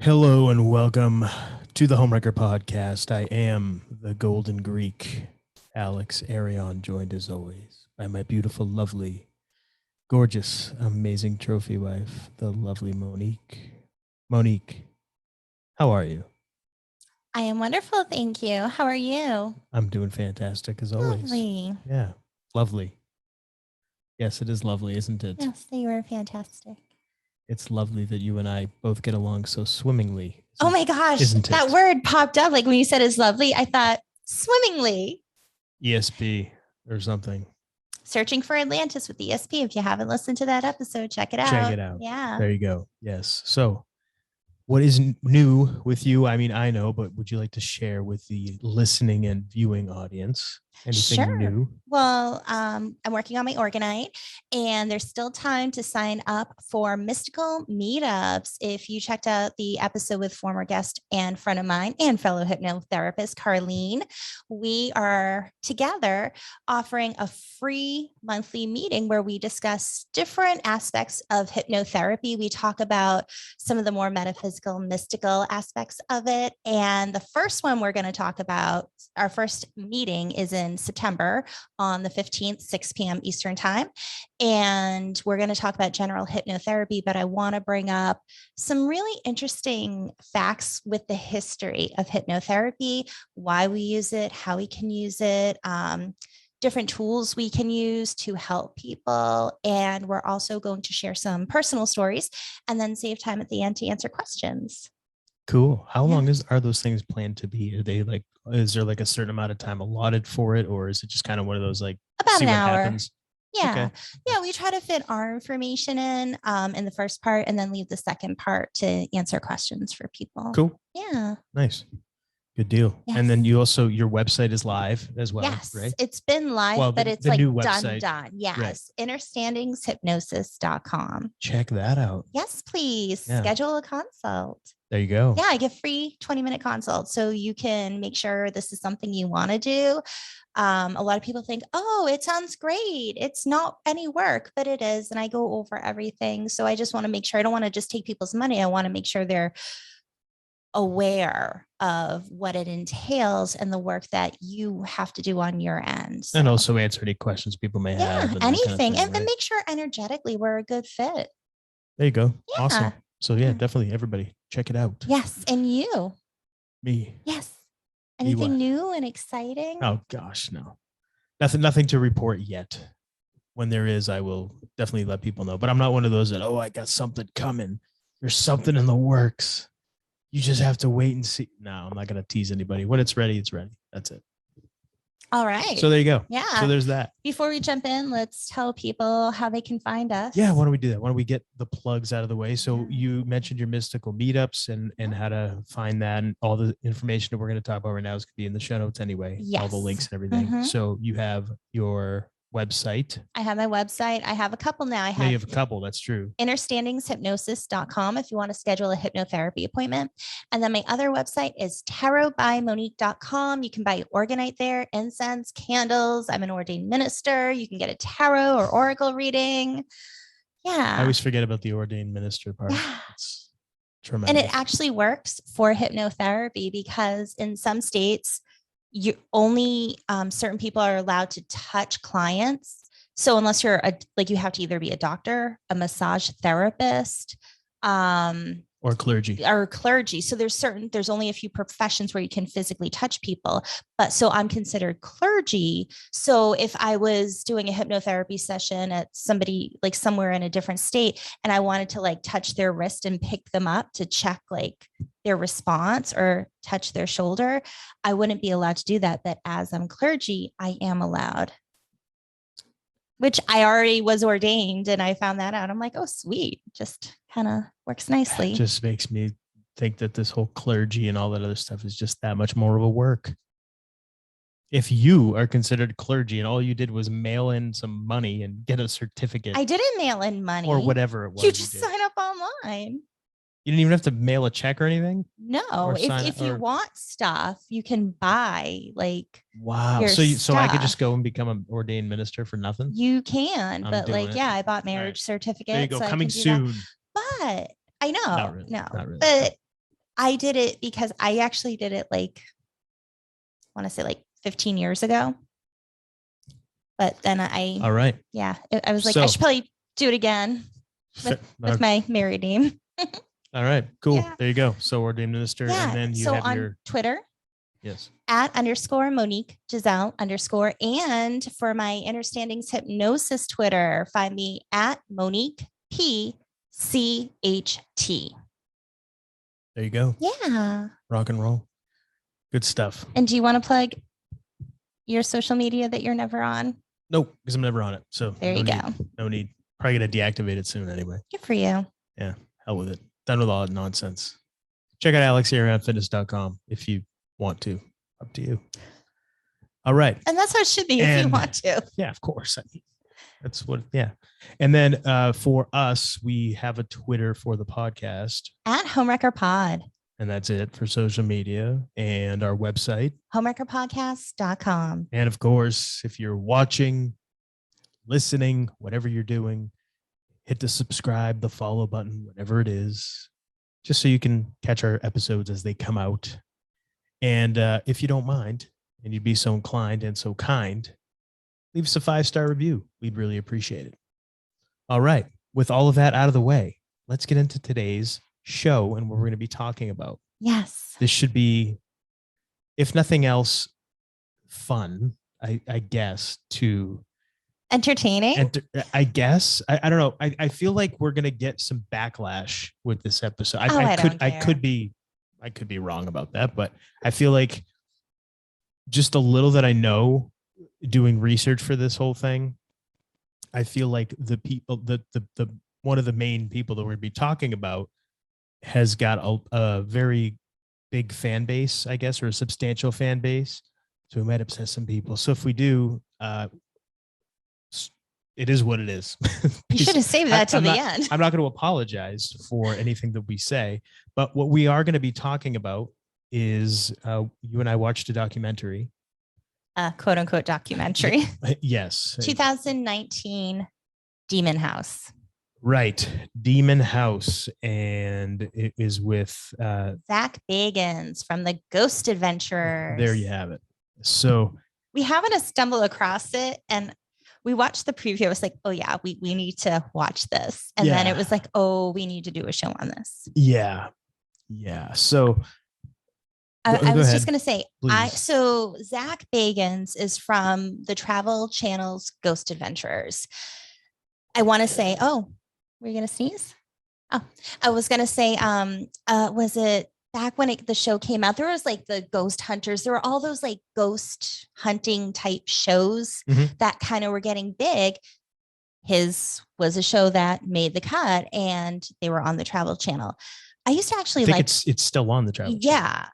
Hello and welcome to the Homewrecker Podcast. I am the Golden Greek, Alex Arion, joined as always by my beautiful, lovely, gorgeous, amazing trophy wife, the lovely Monique. Monique, how are you? I am wonderful, thank you. How are you? I'm doing fantastic as always. Lovely. Yeah, lovely. Yes, it is lovely, isn't it? Yes, you are fantastic. It's lovely that you and I both get along so swimmingly. Oh my gosh, that word popped up. Like when you said it's lovely, I thought swimmingly. ESP or something. Searching for Atlantis with ESP. If you haven't listened to that episode, check it out. Check it out. Yeah. There you go. Yes. So what is new with you? I mean, I know, but would you like to share with the listening and viewing audience anything new? Well, I'm working on my Organite, and there's still time to sign up for mystical meetups. If you checked out the episode with former guest and friend of mine and fellow hypnotherapist, Carlene, we are together offering a free monthly meeting where we discuss different aspects of hypnotherapy. We talk about some of the more metaphysical, mystical aspects of it. And the first one we're going to talk about, our first meeting is in September on the 15th, 6 p.m. Eastern time. And we're going to talk about general hypnotherapy, but I want to bring up some really interesting facts with the history of hypnotherapy, why we use it, how we can use it, different tools we can use to help people. And we're also going to share some personal stories and then save time at the end to answer questions. Cool. How long are those things planned to be? Are they like, is there like a certain amount of time allotted for it? Or is it just kind of one of those like about see an what hour? Happens? Yeah. Okay. Yeah. We try to fit our information in the first part and then leave the second part to answer questions for people. Cool. Yeah. Nice. Good deal. Yes. And then you also, your website is live as well, yes, right? It's been live, but it's like new done. website. Yes. Right. Understandingshypnosis.com. Check that out. Yes, please. Yeah. Schedule a consult. There you go. Yeah, I give free 20-minute consults so you can make sure this is something you want to do. A lot of people think, oh, it sounds great. It's not any work, but it is. And I go over everything. So I just want to make sure I don't want to just take people's money. I want to make sure they're aware of what it entails and the work that you have to do on your end. So. And also answer any questions people may have. And anything. Kind of thing, and make sure energetically we're a good fit. There you go. Yeah. Awesome. So yeah, definitely everybody check it out. Yes. And you. Me. Yes. Anything new and exciting? Oh gosh, no. Nothing to report yet. When there is, I will definitely let people know. But I'm not one of those that, I got something coming. There's something in the works. You just have to wait and see. No, I'm not going to tease anybody. When it's ready, it's ready. That's it. All right. So there you go. Yeah. So there's that. Before we jump in, let's tell people how they can find us. Yeah. Why don't we do that? Why don't we get the plugs out of the way? So you mentioned your mystical meetups and how to find that, and all the information that we're going to talk about right now is going to be in the show notes anyway. Yes. All the links and everything. Mm-hmm. So you have your website. I have my website. I have a couple now. You have a couple. That's true. Understandingshypnosis.com if you want to schedule a hypnotherapy appointment. And then my other website is tarotbymonique.com. You can buy Organite there, incense, candles. I'm an ordained minister. You can get a tarot or oracle reading. Yeah. I always forget about the ordained minister part. Yeah. It's tremendous. And it actually works for hypnotherapy because in some states, you only certain people are allowed to touch clients. So unless you're you have to either be a doctor, a massage therapist, or clergy. So there's only a few professions where you can physically touch people. But so I'm considered clergy. So if I was doing a hypnotherapy session at somebody like somewhere in a different state, and I wanted to touch their wrist and pick them up to check their response or touch their shoulder, I wouldn't be allowed to do that. But as I'm clergy, I am allowed. Which I already was ordained, and I found that out. I'm like, oh, sweet. Just kind of works nicely. It just makes me think that this whole clergy and all that other stuff is just that much more of a work. If you are considered clergy and all you did was mail in some money and get a certificate. I didn't mail in money. Or whatever it was. You just sign up online. You didn't even have to mail a check or anything? No. If you want stuff, you can buy wow. So I could just go and become an ordained minister for nothing? You can, but I bought marriage certificates. There you go. So coming soon. But I know. Not really. No. Not really. But I did it because I actually did it like, I want to say like 15 years ago. But then All right. Yeah, I was like, I should probably do it again with my married name. All right, cool. Yeah. There you go. So ordained minister. Yeah. And then you have on your Twitter. Yes. @_Monique Giselle _ and for my Understandings Hypnosis Twitter, find me @Monique PCHT. There you go. Yeah. Rock and roll. Good stuff. And do you want to plug your social media that you're never on? Nope, because I'm never on it. So there you go. No need. Probably gonna deactivate it soon anyway. Good for you. Yeah. Hell with it. Done with all that nonsense. Check out alexarionfitness.com if you want to. Up to you. All right. And that's how it should be if you want to. Yeah, of course. I mean, that's what, yeah. And then for us, we have a Twitter for the podcast. @Homewrecker Pod. And that's it for social media and our website. Homewreckerpodcast.com. And of course, if you're watching, listening, whatever you're doing, hit the subscribe, the follow button, whatever it is, just so you can catch our episodes as they come out. And if you don't mind, and you'd be so inclined and so kind, leave us a 5-star review. We'd really appreciate it. All right. With all of that out of the way, let's get into today's show and what we're going to be talking about. Yes. This should be, if nothing else, fun, I guess, to entertaining. I guess. I don't know. I feel like we're going to get some backlash with this episode. I could be wrong about that, but I feel like just a little that I know doing research for this whole thing, I feel like the people, the one of the main people that we're going to be talking about has got a very big fan base, I guess, or a substantial fan base. So we might upset some people. So if we do, it is what it is. You should have saved that till the end. I'm not going to apologize for anything that we say, but what we are going to be talking about is you and I watched a documentary. Quote unquote documentary. Yes. 2019 Demon House. Right. Demon House. And it is with Zak Bagans from the Ghost Adventures. There you have it. So we happened to stumble across it and we watched the preview. I was like, oh yeah, we need to watch this. And then it was like, oh, we need to do a show on this. Yeah. Yeah. So I was just going to say, so Zak Bagans is from the Travel Channel's Ghost Adventures. I want to say, oh, were you going to sneeze? Oh, I was going to say, was it back when the show came out? There was like the Ghost Hunters. There were all those like ghost hunting type shows that kind of were getting big. His was a show that made the cut and they were on the Travel Channel. I used to actually like it's still on the Travel Channel. Yeah.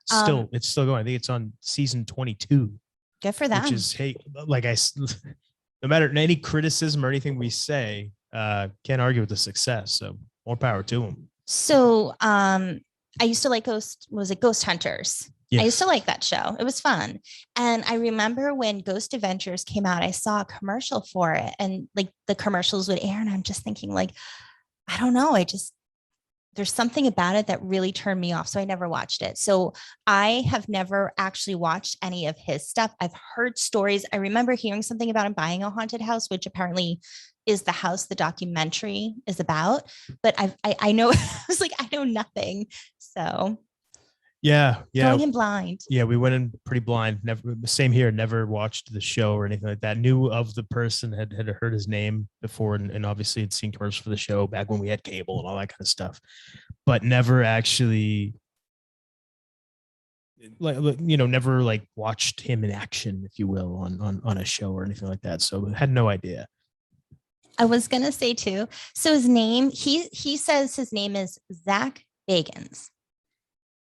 It's still going. I think it's on season 22. Good for them. Which is, hey, like no matter any criticism or anything we say, can't argue with the success. So more power to them. So I used to like Ghost Hunters? Yes. I used to like that show. It was fun. And I remember when Ghost Adventures came out, I saw a commercial for it and like the commercials would air. And I'm just thinking like, I don't know. There's something about it that really turned me off. So I never watched it. So I have never actually watched any of his stuff. I've heard stories. I remember hearing something about him buying a haunted house, which apparently is the house the documentary is about. But I know, I was like, I know nothing. So yeah. Going in blind. Yeah, we went in pretty blind. Never, same here. Never watched the show or anything like that. Knew of the person, had heard his name before, and obviously had seen commercials for the show back when we had cable and all that kind of stuff, but never actually, never like watched him in action, if you will, on a show or anything like that. So had no idea. I was gonna say too. So his name, he says his name is Zak Bagans.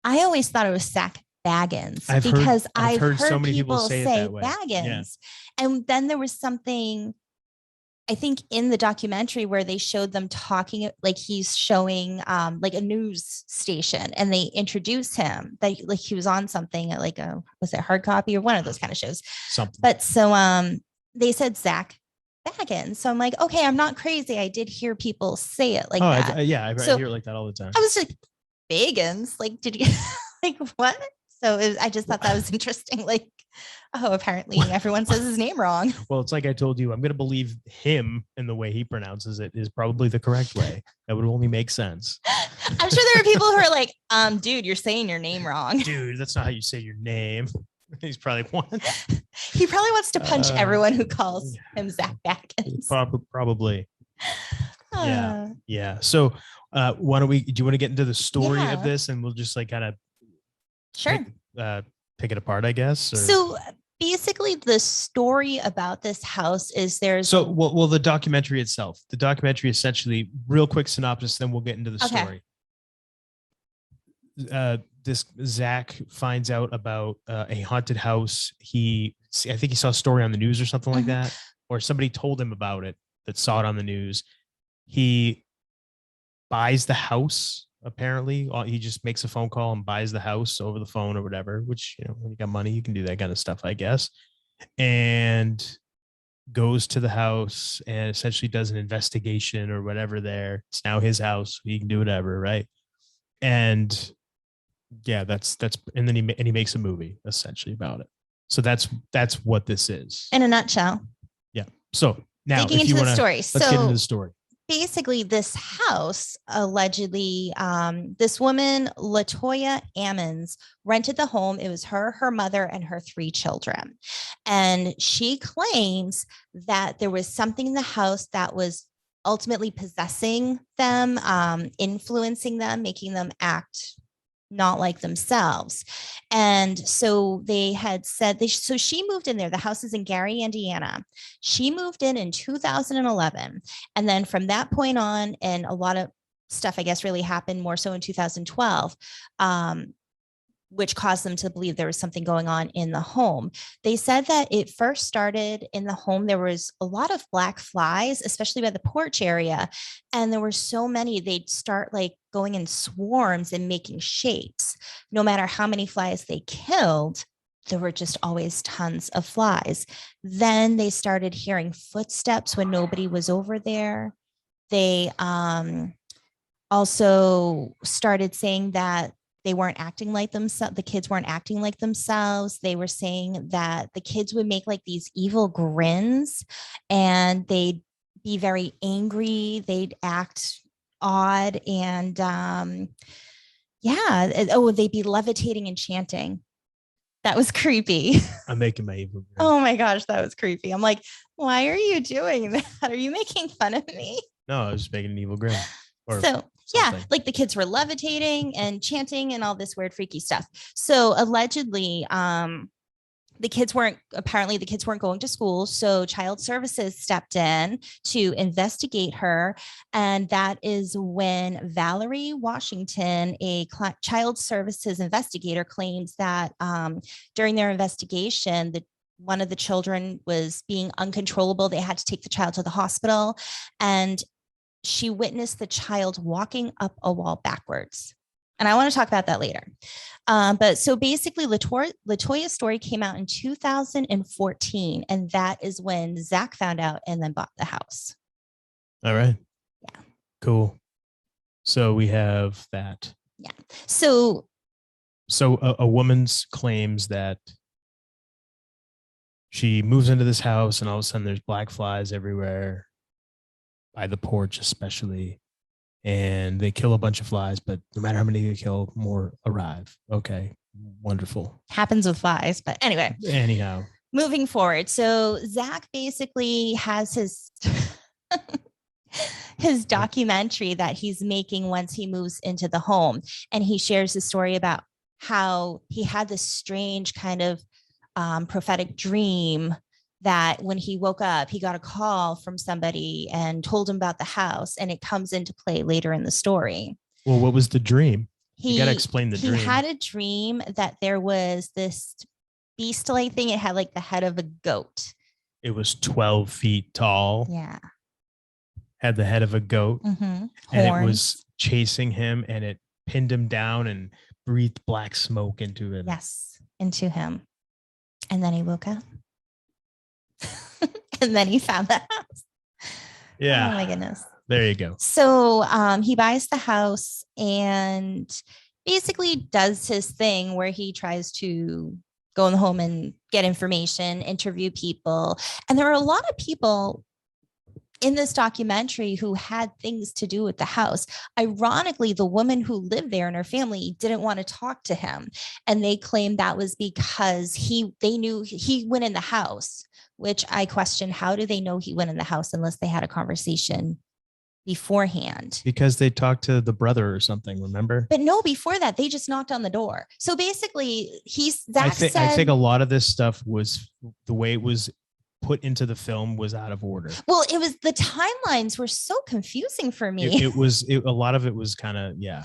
I always thought it was Zak Bagans because I've heard so many people say Bagans. Yeah. And then there was something, I think in the documentary where they showed them talking, like he's showing like a news station and they introduce him that like he was on something like was it Hard Copy or one of those kind of shows? Something. But so they said Zak Bagans. So I'm like, okay, I'm not crazy. I did hear people say it like that. I hear it like that all the time. I was like, Bagans. Like, did you like what? So I just thought that was interesting. Like, oh, apparently everyone says his name wrong. Well, it's like I told you, I'm going to believe him, and the way he pronounces it is probably the correct way. That would only make sense. I'm sure there are people who are like, dude, you're saying your name wrong. Dude, that's not how you say your name. He's probably one. He probably wants to punch everyone who calls him Zak Bagans. Probably. Yeah. So do you want to get into the story of this, and we'll just like kind of pick it apart, I guess? Or? So basically the story about this house is the documentary itself. The documentary essentially, real quick synopsis, then we'll get into the story. This Zak finds out about a haunted house. I think he saw a story on the news or something like that, or somebody told him about it that saw it on the news. He buys the house. Apparently, he just makes a phone call and buys the house over the phone or whatever, which, when you got money, you can do that kind of stuff, I guess. And goes to the house and essentially does an investigation or whatever there. It's now his house. He can do whatever, right? And yeah, that's and then he makes a movie essentially about it. So that's what this is in a nutshell. Yeah. So now digging into the story. Let's get into the story. Basically, this house allegedly, this woman, Latoya Ammons, rented the home. It was her mother, and her 3 children. And she claims that there was something in the house that was ultimately possessing them, influencing them, making them act not like themselves. And so they had said, so she moved in there. The house is in Gary, Indiana. She moved in 2011. And then from that point on, and a lot of stuff, I guess, really happened more so in 2012, which caused them to believe there was something going on in the home. They said that it first started in the home. There was a lot of black flies, especially by the porch area. And there were so many, they'd start like going in swarms and making shapes. No matter how many flies they killed, there were just always tons of flies. Then they started hearing footsteps when nobody was over there. They also started saying that they weren't acting like themselves. The kids weren't acting like themselves. They were saying that the kids would make like these evil grins, and they'd be very angry. They'd act odd, and they'd be levitating and chanting. That was creepy. I'm making my evil grin. Oh my gosh, that was creepy. I'm like, why are you doing that? Are you making fun of me? No, I was just making an evil grin. Yeah, like the kids were levitating and chanting and all this weird, freaky stuff. So allegedly, the kids weren't going to school. So child services stepped in to investigate her. And that is when Valerie Washington, a child services investigator, claims that during their investigation, one of the children was being uncontrollable. They had to take the child to the hospital, and she witnessed the child walking up a wall backwards. And I want to talk about that later. But so basically, Latoya's story came out in 2014. And that is when Zak found out and then bought the house. All right. Yeah. Cool. So we have that. Yeah. So a woman claims that she moves into this house and all of a sudden there's black flies everywhere, by the porch especially, and they kill a bunch of flies, but no matter how many they kill, more arrive. Okay, wonderful. Happens with flies, but anyway. Anyhow. Moving forward. So Zak basically has his documentary that he's making once he moves into the home. And he shares the story about how he had this strange kind of prophetic dream that when he woke up, he got a call from somebody and told him about the house, and it comes into play later in the story. Well, what was the dream? You got to explain the dream. He had a dream that there was this beast-like thing. It had like the head of a goat. It was 12 feet tall. Yeah. Had the head of a goat. Mm-hmm. And it was chasing him, and it pinned him down and breathed black smoke into him. Yes, into him. And then he woke up. And then he found the house. Yeah. Oh my goodness. There you go. So he buys the house and basically does his thing where he tries to go in the home and get information, interview people. And there are a lot of people in this documentary who had things to do with the house. Ironically, the woman who lived there and her family didn't want to talk to him. And they claimed that was because they knew he went in the house, which I question, how do they know he went in the house unless they had a conversation beforehand? Because they talked to the brother or something, remember? But no, before that, they just knocked on the door. So basically, Zak said, I think a lot of this stuff was the way it was put into the film was out of order. Well, it was, the timelines were so confusing for me. A lot of it was kind of, yeah.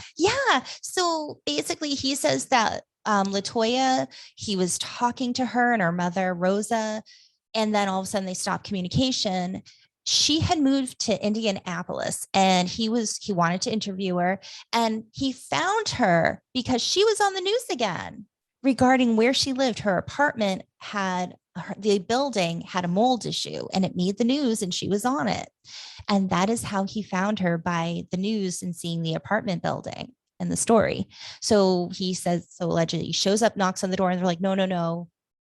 So basically he says that Latoya, he was talking to her and her mother, Rosa, and then all of a sudden they stopped communication. She had moved to Indianapolis and he wanted to interview her, and he found her because she was on the news again regarding where she lived. Her apartment the building had a mold issue and it made the news and she was on it. And that is how he found her, by the news and seeing the apartment building and the story. So he says, allegedly he shows up, knocks on the door, and they're like, no.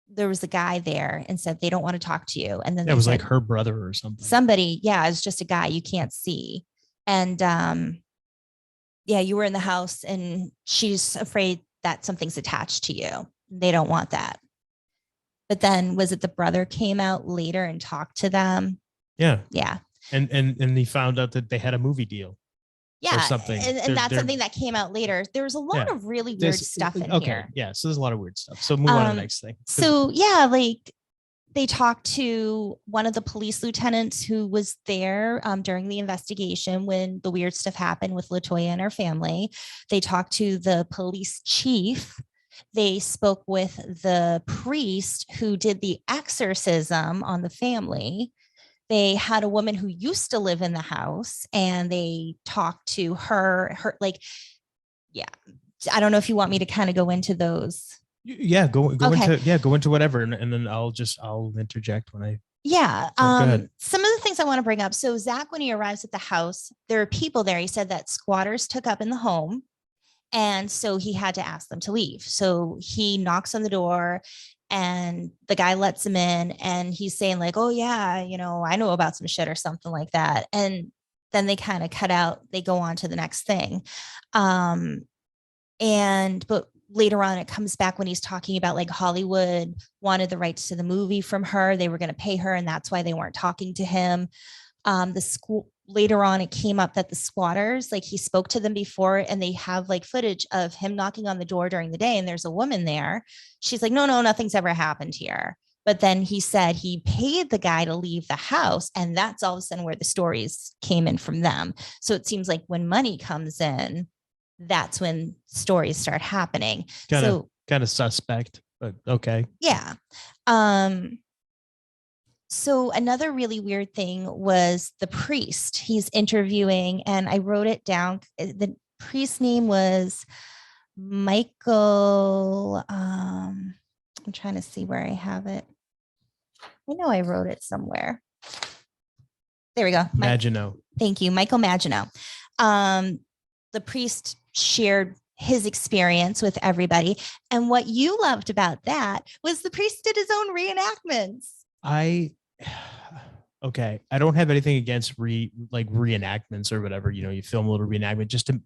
There was a guy there and said, they don't want to talk to you. And then it was like her brother or something. Somebody. Yeah. It's just a guy you can't see. And you were in the house and she's afraid that something's attached to you. They don't want that. But then was it the brother came out later and talked to them? Yeah. Yeah. And he found out that they had a movie deal. Yeah. Or something. And that's something that came out later. There was a lot of really weird stuff in here. Yeah. So there's a lot of weird stuff. So move on to the next thing. So they talked to one of the police lieutenants who was there during the investigation when the weird stuff happened with Latoya and her family. They talked to the police chief. They spoke with the priest who did the exorcism on the family. They had a woman who used to live in the house and they talked to her, I don't know if you want me to kind of go into those. Yeah, go into whatever. And then I'll interject when I. Yeah. Some of the things I want to bring up. So Zak, when he arrives at the house, there are people there. He said that squatters took up in the home. And so he had to ask them to leave. So he knocks on the door and the guy lets him in and he's saying like, oh yeah, I know about some shit or something like that. And then they kind of cut out, they go on to the next thing. But later on, it comes back when he's talking about like Hollywood wanted the rights to the movie from her. They were going to pay her. And that's why they weren't talking to him. Later on, it came up that the squatters, like he spoke to them before and they have like footage of him knocking on the door during the day. And there's a woman there. She's like, no, nothing's ever happened here. But then he said he paid the guy to leave the house. And that's all of a sudden where the stories came in from them. So it seems like when money comes in, that's when stories start happening. Kind of suspect, but okay. Yeah. So another really weird thing was the priest he's interviewing, and I wrote it down. The priest's name was Michael. I'm trying to see where I have it. I know I wrote it somewhere. There we go. Maginot. Thank you, Michael Maginot. The priest shared his experience with everybody. And what you loved about that was the priest did his own reenactments. Okay. I don't have anything against reenactments or whatever, you film a little reenactment just to,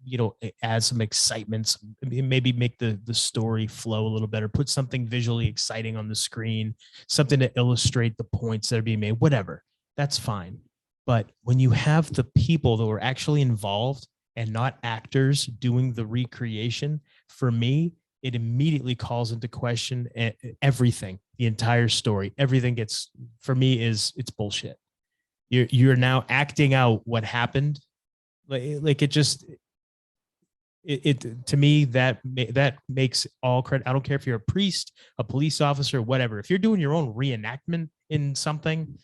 add some excitement, maybe make the story flow a little better, put something visually exciting on the screen, something to illustrate the points that are being made, whatever, that's fine. But when you have the people that were actually involved and not actors doing the recreation, for me, it immediately calls into question everything, the entire story. Everything gets, for me, it's bullshit. You're now acting out what happened. Like it just, to me, that makes all credit. I don't care if you're a priest, a police officer, whatever. If you're doing your own reenactment in something,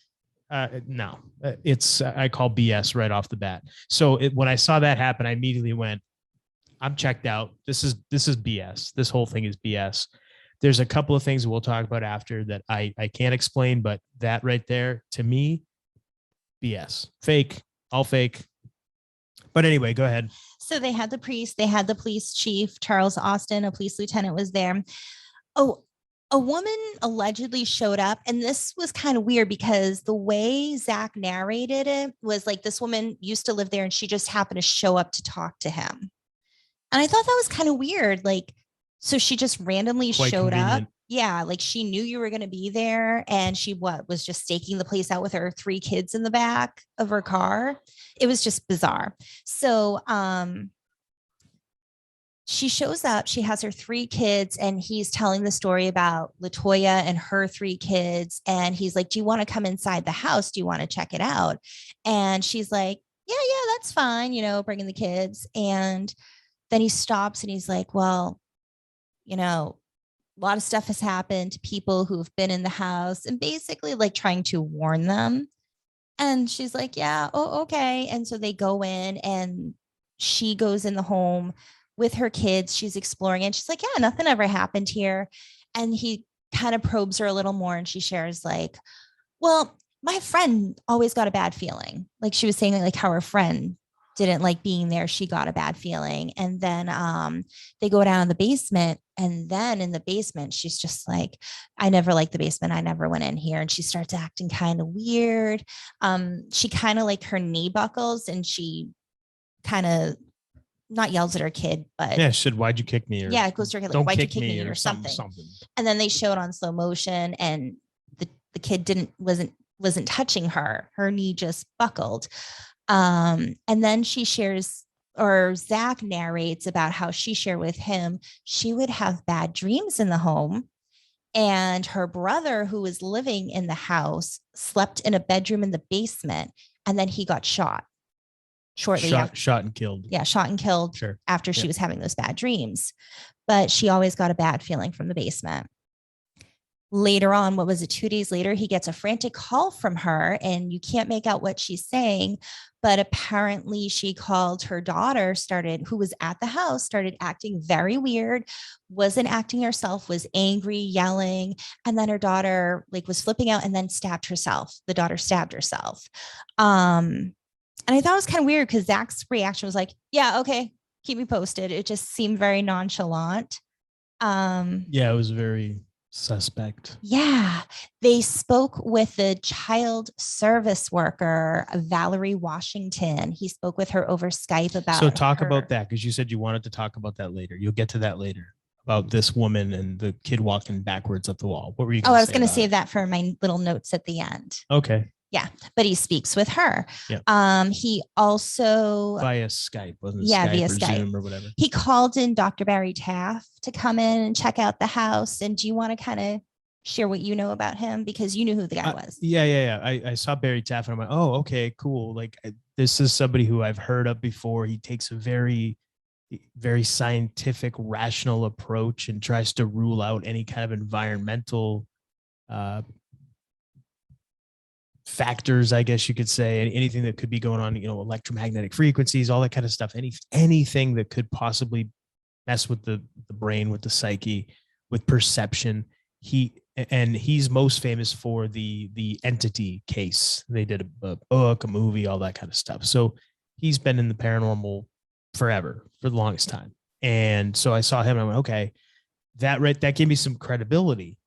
no, I call BS right off the bat. So when I saw that happen, I immediately went, I'm checked out. This is BS. This whole thing is BS. There's a couple of things we'll talk about after that I can't explain, but that right there, to me, BS. Fake, all fake. But anyway, go ahead. So they had the priest, they had the police chief, Charles Austin, a police lieutenant was there. Oh, a woman allegedly showed up, and this was kind of weird because the way Zak narrated it was like this woman used to live there and she just happened to show up to talk to him. And I thought that was kind of weird. Like, so she just randomly Quite showed convenient. up. Yeah, like she knew you were going to be there, and she was just staking the place out with her 3 kids in the back of her car. It was just bizarre. So, she shows up, she has her 3 kids, and he's telling the story about Latoya and her 3 kids. And he's like, do you want to come inside the house? Do you want to check it out? And she's like, yeah, that's fine, bringing the kids. And then he stops and he's like, well, a lot of stuff has happened to people who've been in the house, and basically like trying to warn them. And she's like, yeah, oh, okay. And so they go in, and she goes in the home with her kids. She's exploring it. She's like, yeah, nothing ever happened here. And he kind of probes her a little more, and she shares like, well, my friend always got a bad feeling. Like she was saying like how her friend didn't like being there. She got a bad feeling. And then they go down in the basement. And then in the basement, she's just like, I never liked the basement. I never went in here. And she starts acting kind of weird. She kind of like her knee buckles, and she kind of not yells at her kid, but yeah, said, why'd you kick me? Or yeah, it goes to her kid, like, why'd you kick me or something. And then they show it on slow motion, and the kid wasn't touching her. Her knee just buckled. And then she shares, or Zak narrates about how she shared with him, she would have bad dreams in the home. And her brother, who was living in the house, slept in a bedroom in the basement, and then he got shot shortly after. Shot and killed. Yeah, shot and killed after she was having those bad dreams. But she always got a bad feeling from the basement. Later on, 2 days later, he gets a frantic call from her, and you can't make out what she's saying, but apparently she called her daughter, who was at the house, started acting very weird, wasn't acting herself, was angry, yelling. And then her daughter was flipping out and then stabbed herself. The daughter stabbed herself. And I thought it was kind of weird because Zak's reaction was like, yeah, okay, keep me posted. It just seemed very nonchalant. Yeah, it was very suspect. Yeah. They spoke with the child service worker, Valerie Washington. He spoke with her over Skype about. So talk about that, because you said you wanted to talk about that later. You'll get to that later, about this woman and the kid walking backwards up the wall. What were you going to say? I was going to save that for my little notes at the end. Okay. Yeah, but he speaks with her. Yeah. He also via Skype, wasn't it? Yeah, Skype via or Skype. Zoom or whatever. He called in Dr. Barry Taff to come in and check out the house. And do you want to kind of share what you know about him, because you knew who the guy was? Yeah. I saw Barry Taff and I'm like, oh, okay, cool. Like, this is somebody who I've heard of before. He takes a very, very scientific, rational approach and tries to rule out any kind of environmental factors, I guess you could say, anything that could be going on, electromagnetic frequencies, all that kind of stuff, anything that could possibly mess with the brain, with the psyche, with perception. He's most famous for the entity case. They did a book, a movie, all that kind of stuff. So he's been in the paranormal forever, for the longest time. And so I saw him and I went, okay, that gave me some credibility,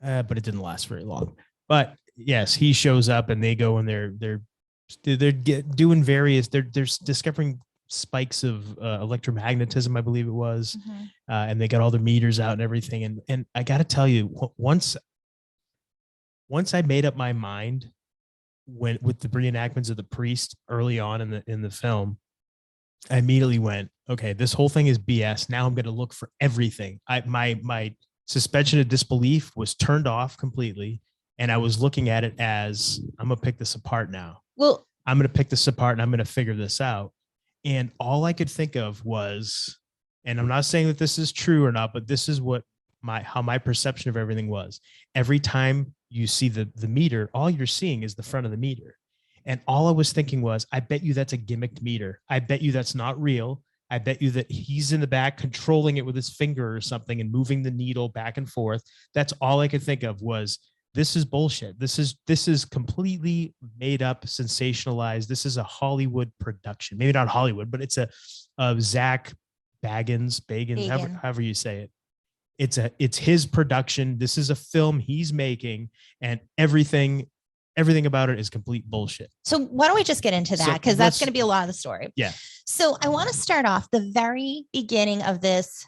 but it didn't last very long. But yes, he shows up and they go and they're doing various, they're discovering spikes of electromagnetism, I believe it was. Mm-hmm. And they got all the meters out and everything. And I got to tell you, once I made up my mind with the reenactments of the priest early on in the film, I immediately went, okay, this whole thing is BS. Now I'm going to look for everything. My suspension of disbelief was turned off completely. And I was looking at it as, I'm going to pick this apart now. Well, I'm going to pick this apart and I'm going to figure this out. And all I could think of was, and I'm not saying that this is true or not, but this is what how my perception of everything was. Every time you see the meter, all you're seeing is the front of the meter. And all I was thinking was, I bet you that's a gimmicked meter. I bet you that's not real. I bet you that he's in the back controlling it with his finger or something and moving the needle back and forth. That's all I could think of was, this is bullshit. This is completely made up, sensationalized. This is a Hollywood production. Maybe not Hollywood, but it's a Zak Bagans, however you say it. It's his production. This is a film he's making, and everything about it is complete bullshit. So why don't we just get into that? Because that's going to be a lot of the story. Yeah. So I want to start off the very beginning of this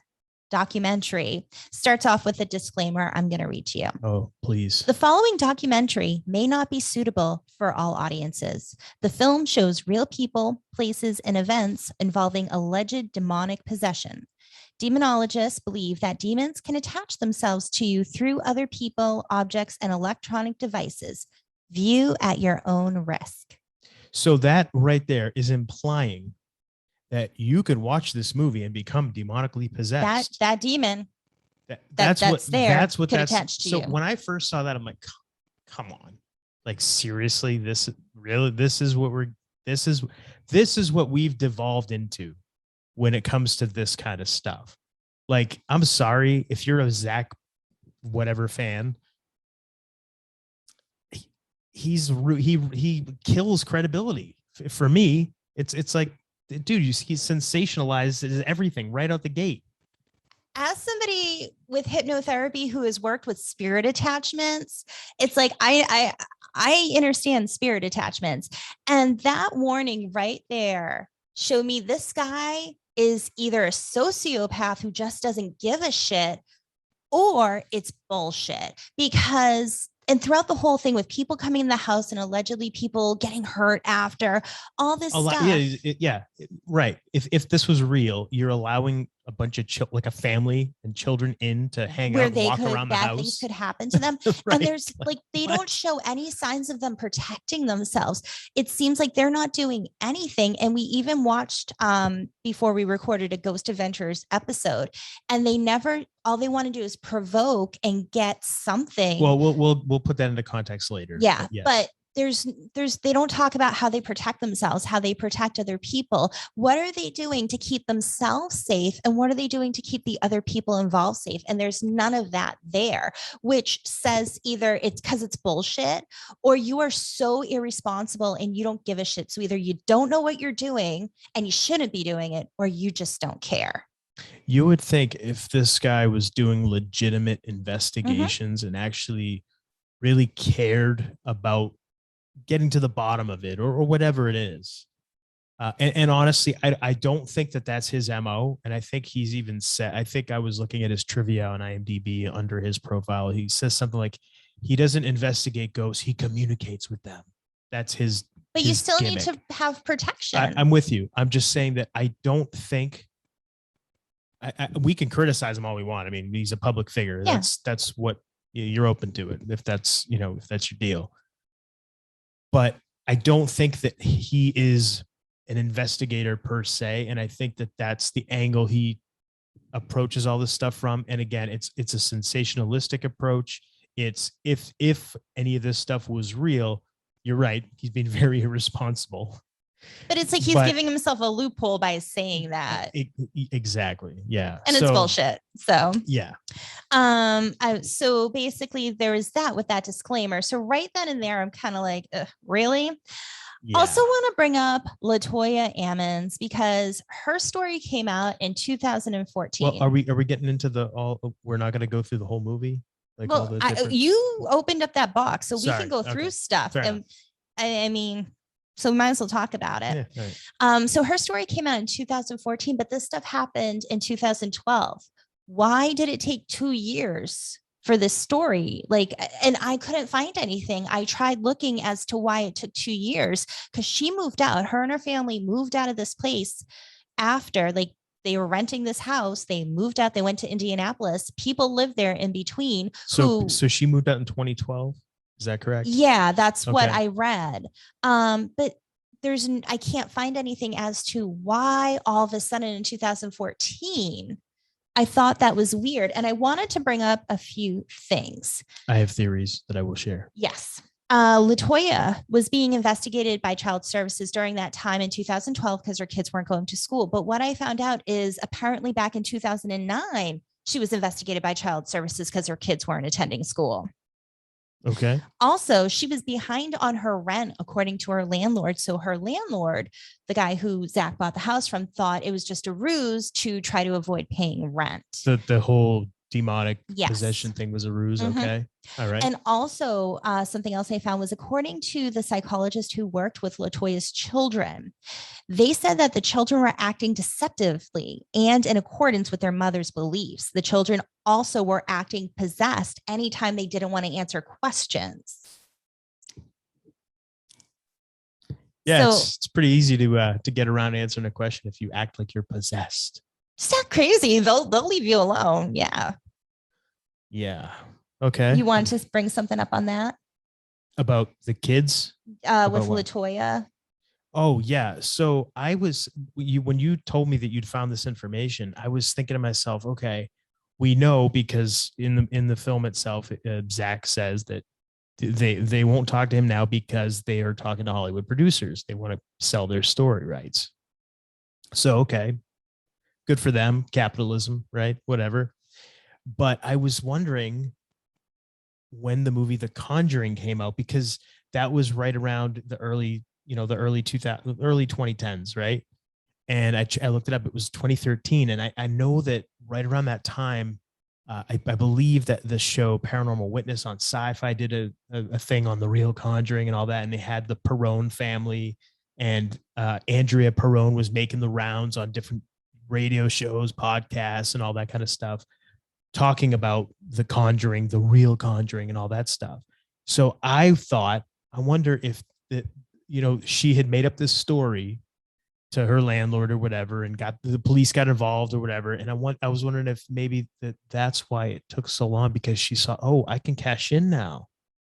documentary. Starts off with a disclaimer I'm going to read to you. Oh, please. The following documentary may not be suitable for all audiences. The film shows real people, places, and events involving alleged demonic possession. Demonologists believe that demons can attach themselves to you through other people, objects, and electronic devices. View at your own risk. So that right there is implying that you could watch this movie and become demonically possessed. That demon. That's what could attach to so you. When I first saw that, I'm like, come on, like seriously, this is what we've devolved into when it comes to this kind of stuff. Like, I'm sorry if you're a Zak whatever fan. He kills credibility. For me, it's like, dude, he's sensationalized everything right out the gate. As somebody with hypnotherapy who has worked with spirit attachments, it's like I understand spirit attachments, and that warning right there showed me this guy is either a sociopath who just doesn't give a shit, or it's bullshit. Because and throughout the whole thing, with people coming in the house and allegedly people getting hurt after, all this stuff. Right. If this was real, you're allowing a bunch of like a family and children in to hang out and walk around the house. Bad things could happen to them. Right. And there's like, they don't show any signs of them protecting themselves. It seems like they're not doing anything. And we even watched before we recorded a Ghost Adventures episode, and all they want to do is provoke and get something. Well, we'll put that into context later. Yeah. But they don't talk about how they protect themselves, how they protect other people. What are they doing to keep themselves safe? And what are they doing to keep the other people involved safe? And there's none of that there, which says either it's because it's bullshit, or you are so irresponsible and you don't give a shit. So either you don't know what you're doing and you shouldn't be doing it, or you just don't care. You would think if this guy was doing legitimate investigations and actually really cared about getting to the bottom of it, or whatever it is. And honestly, I don't think that's his MO. And I think he's even said, I think I was looking at his trivia on IMDb under his profile. He says something like, he doesn't investigate ghosts, he communicates with them. That's his. But you still need to have protection. I'm with you. I'm just saying that I don't think we can criticize him all we want. I mean, he's a public figure. Yeah. That's what you're open to it. If that's your deal. But I don't think that he is an investigator per se. And I think that that's the angle he approaches all this stuff from. And again, it's a sensationalistic approach. It's if any of this stuff was real, you're right, he's been very irresponsible. But it's like he's giving himself a loophole by saying that. Exactly. Yeah. And it's bullshit. So yeah. So basically there is that with that disclaimer. So right then and there, I'm kind of like, really? Yeah. Also want to bring up Latoya Ammons, because her story came out in 2014. Well, are we getting into we're not going to go through the whole movie? Like, well, you opened up that box, so we can go through stuff. Fair and I mean, so we might as well talk about it. Yeah, right. So her story came out in 2014, but this stuff happened in 2012. Why did it take 2 years for this story? And I couldn't find anything. I tried looking as to why it took 2 years, because she moved out. Her and her family moved out of this place after, they were renting this house. They moved out. They went to Indianapolis. People lived there in between. So she moved out in 2012. Is that correct? Yeah, that's what I read. But I can't find anything as to why all of a sudden in 2014, I thought that was weird. And I wanted to bring up a few things. I have theories that I will share. Yes. Latoya was being investigated by Child Services during that time in 2012 because her kids weren't going to school. But what I found out is apparently back in 2009, she was investigated by Child Services because her kids weren't attending school. Okay. Also, she was behind on her rent, according to her landlord. So her landlord, the guy who Zak bought the house from, thought it was just a ruse to try to avoid paying rent. The whole demonic Yes. possession thing was a ruse. Mhm. Okay. All right. And also, something else I found was, according to the psychologist who worked with Latoya's children, they said that the children were acting deceptively and in accordance with their mother's beliefs. The children also were acting possessed anytime they didn't want to answer questions. Yeah, So, it's pretty easy to get around answering a question if you act like you're possessed. it's not crazy. They'll leave you alone. Yeah. Yeah. Okay. You want to bring something up on that? About the kids? With what? Latoya? Oh yeah. So when you told me that you'd found this information, I was thinking to myself, okay, we know because in the film itself, Zak says that they won't talk to him now because they are talking to Hollywood producers. They want to sell their story rights. So okay, good for them. Capitalism, right? Whatever. But I was wondering when the movie The Conjuring came out, because that was right around the early 2010s, right? And I looked it up. It was 2013, and I know that right around that time, I believe that the show Paranormal Witness on Sci-Fi did a thing on the real Conjuring and all that, and they had the Perron family, and Andrea Perron was making the rounds on different radio shows, podcasts, and all that kind of stuff, talking about the Conjuring, the real Conjuring, and all that stuff. So I thought, I wonder if she had made up this story to her landlord or whatever, and got the police got involved or whatever. And I was wondering if maybe that's why it took so long, because she saw, oh, I can cash in now.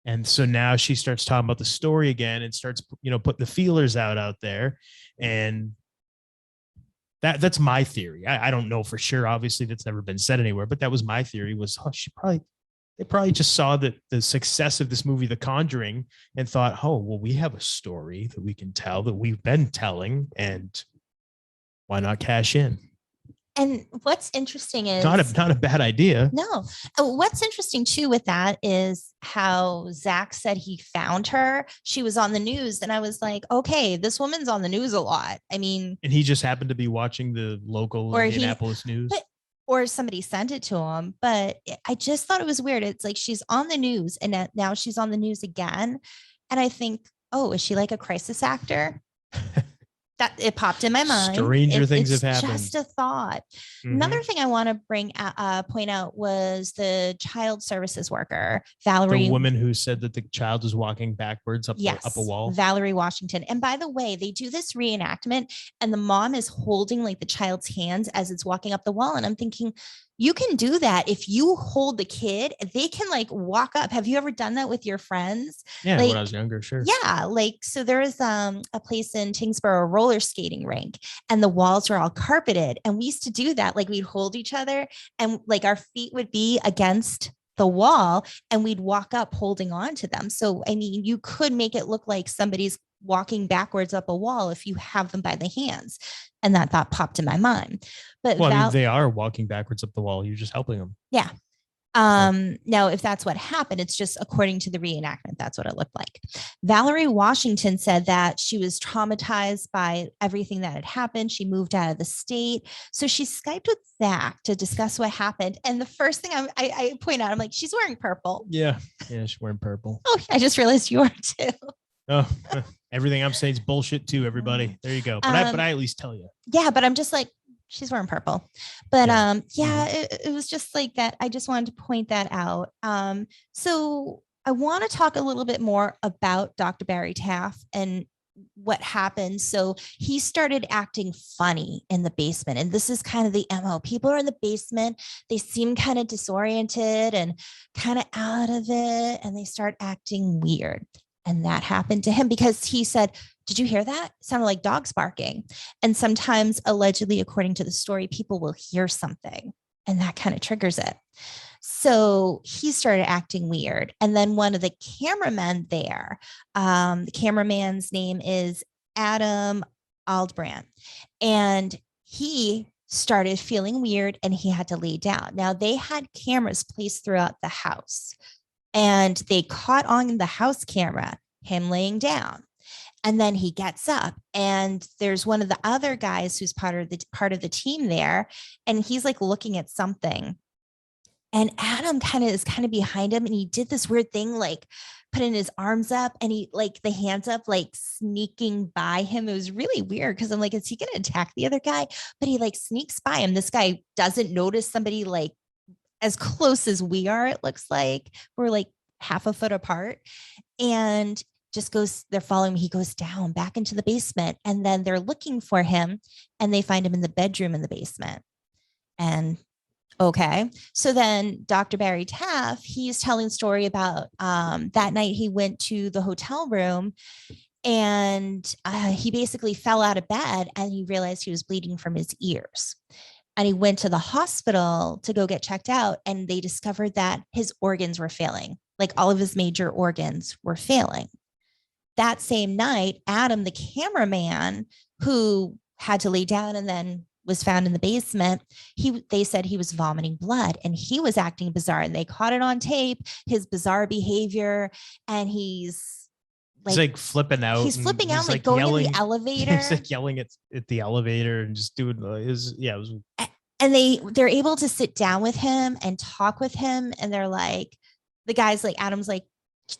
And so now she starts talking about the story again and starts, putting the feelers out there. And that's my theory. I don't know for sure. Obviously that's never been said anywhere, but that was my theory, was, they probably just saw the success of this movie, The Conjuring, and thought, oh, well, we have a story that we can tell, that we've been telling, and why not cash in? And what's interesting is not a bad idea. No. What's interesting too with that is how Zak said he found her. She was on the news, and I was like, okay, this woman's on the news a lot. I mean, and he just happened to be watching the local Indianapolis news. Or somebody sent it to him, but I just thought it was weird. It's like she's on the news, and now she's on the news again. And I think, oh, is she like a crisis actor? That it popped in my mind. Stranger things have happened. Just a thought. Mm-hmm. Another thing I want to point out was the child services worker, Valerie. The woman who said that the child was walking backwards up a wall. Valerie Washington. And by the way, they do this reenactment, and the mom is holding like the child's hands as it's walking up the wall. And I'm thinking, you can do that if you hold the kid. They can like walk up. Have you ever done that with your friends? Yeah, when I was younger, sure. Yeah, so there is a place in Tingsboro, a roller skating rink, and the walls were all carpeted. And we used to do that. Like we'd hold each other, and like our feet would be against the wall, and we'd walk up holding on to them. So, I mean, you could make it look like somebody's walking backwards up a wall if you have them by the hands. And that thought popped in my mind. But they are walking backwards up the wall. You're just helping them. Yeah. Now, if that's what happened, it's just according to the reenactment, that's what it looked like. Valerie Washington said that she was traumatized by everything that had happened. She moved out of the state. So she Skyped with Zak to discuss what happened. And the first thing I point out, I'm like, she's wearing purple. Yeah. Yeah, she's wearing purple. Oh, I just realized you are too. Oh, everything I'm saying is bullshit too, everybody. There you go. But I at least tell you. Yeah, but I'm just like, she's wearing purple. But it was just like that. I just wanted to point that out. So I want to talk a little bit more about Dr. Barry Taff and what happened. So he started acting funny in the basement. And this is kind of the MO. People are in the basement. They seem kind of disoriented and kind of out of it. And they start acting weird. And that happened to him because he said, did you hear that? It sounded like dogs barking. And sometimes, allegedly, according to the story, people will hear something and that kind of triggers it. So he started acting weird. And then one of the cameramen there, the cameraman's name is Adam Aldbrandt. And he started feeling weird and he had to lay down. Now, they had cameras placed throughout the house. And they caught on the house camera him laying down. And then he gets up, and there's one of the other guys who's part of the team there, and he's like looking at something. And Adam is behind him, and he did this weird thing, like putting his arms up, and he like the hands up, like sneaking by him. It was really weird because I'm like, is he going to attack the other guy? But he like sneaks by him. This guy doesn't notice somebody like as close as we are. It looks like we're like half a foot apart, and they're following him. He goes down back into the basement, and then they're looking for him, and they find him in the bedroom in the basement. And okay. So then Dr. Barry Taff, he's telling a story about that night he went to the hotel room, and he basically fell out of bed, and he realized he was bleeding from his ears. And he went to the hospital to go get checked out, and they discovered that his organs were failing. Like all of his major organs were failing. That same night, Adam, the cameraman who had to lay down and then was found in the basement, they said he was vomiting blood, and he was acting bizarre, and they caught it on tape, his bizarre behavior. And he's like flipping out. He's flipping out, like going in the elevator. He's like yelling at the elevator and just doing it was. And they're able to sit down with him and talk with him. And they're like, the guy's like, Adam's like,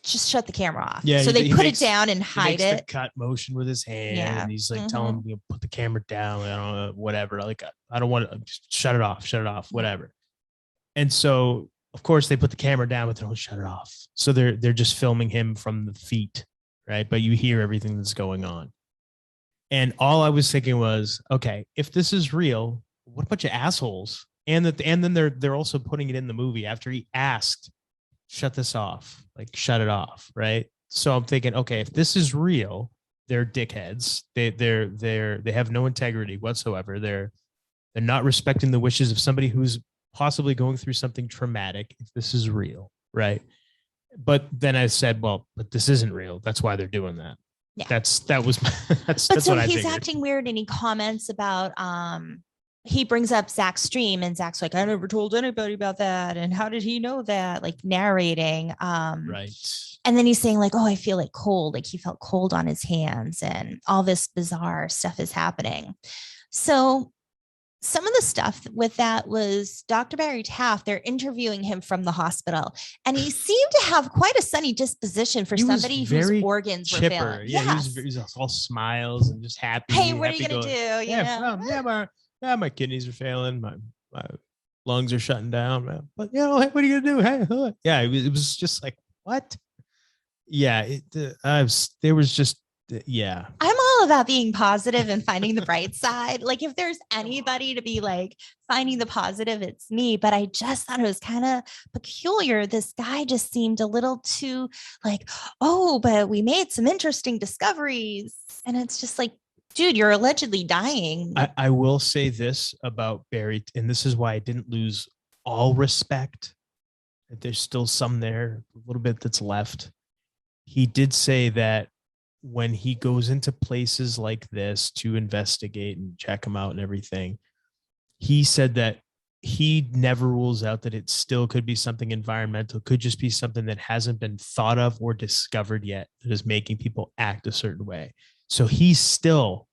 just shut the camera off. Yeah. So they put it down and hide it. The cut motion with his hand. Yeah. And he's like telling him, put the camera down. I don't know, whatever. Like, I don't want to just shut it off, whatever. And so of course they put the camera down, but they don't shut it off. So they're just filming him from the feet. Right. But you hear everything that's going on. And all I was thinking was, okay, if this is real, what a bunch of assholes. And then they're also putting it in the movie after he asked, shut this off, like shut it off. Right. So I'm thinking, okay, if this is real, they're dickheads. They have no integrity whatsoever. They're not respecting the wishes of somebody who's possibly going through something traumatic. If this is real. Right. But then I said, well, but this isn't real. That's why they're doing that. Yeah. That's what I he's figured. Acting weird, and he comments about, he brings up Zak's stream, and Zak's like, I never told anybody about that. And how did he know that? Like narrating. Right. And then he's saying like, oh, I feel like cold. Like he felt cold on his hands, and all this bizarre stuff is happening. So some of the stuff with that was Dr. Barry Taff. They're interviewing him from the hospital, and he seemed to have quite a sunny disposition for somebody whose organs were failing. Yeah, yes. he was all smiles and just happy. Hey, what are you going to do? My kidneys are failing. My lungs are shutting down, man. But what are you going to do? Hey, yeah, it was just like, what? Yeah, there was just, yeah. I'm all about being positive and finding the bright side. Like if there's anybody to be like finding the positive, it's me. But I just thought it was kind of peculiar. This guy just seemed a little too like, oh, but we made some interesting discoveries. And it's just like, dude, you're allegedly dying. I will say this about Barry, and this is why I didn't lose all respect. There's still some there, a little bit that's left. He did say that when he goes into places like this to investigate and check them out and everything, he said that he never rules out that it still could be something environmental, could just be something that hasn't been thought of or discovered yet that is making people act a certain way. So he's still,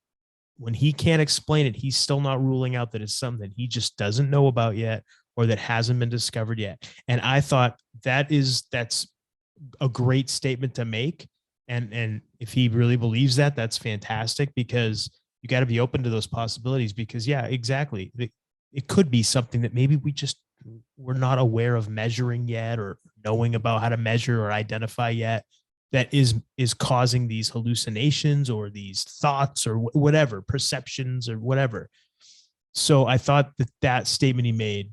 when he can't explain it, he's still not ruling out that it's something that he just doesn't know about yet or that hasn't been discovered yet. And I thought that's a great statement to make. And if he really believes that, that's fantastic, because you got to be open to those possibilities, because yeah, exactly. It could be something that maybe we're not aware of measuring yet, or knowing about how to measure or identify yet, that is causing these hallucinations or these thoughts or whatever, perceptions or whatever. So I thought that statement he made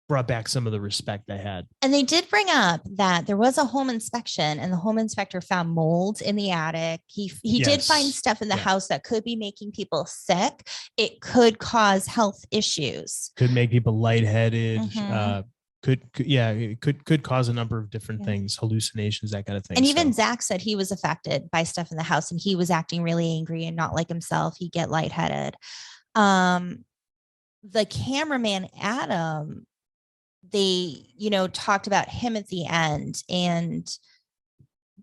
brought back some of the respect I had. And they did bring up that there was a home inspection, and the home inspector found mold in the attic. He did find stuff in the house that could be making people sick. It could cause health issues. Could make people lightheaded. It could cause a number of different things, hallucinations, that kind of thing. And even Zak said he was affected by stuff in the house, and he was acting really angry and not like himself. He'd get lightheaded. The cameraman, Adam, they, talked about him at the end, and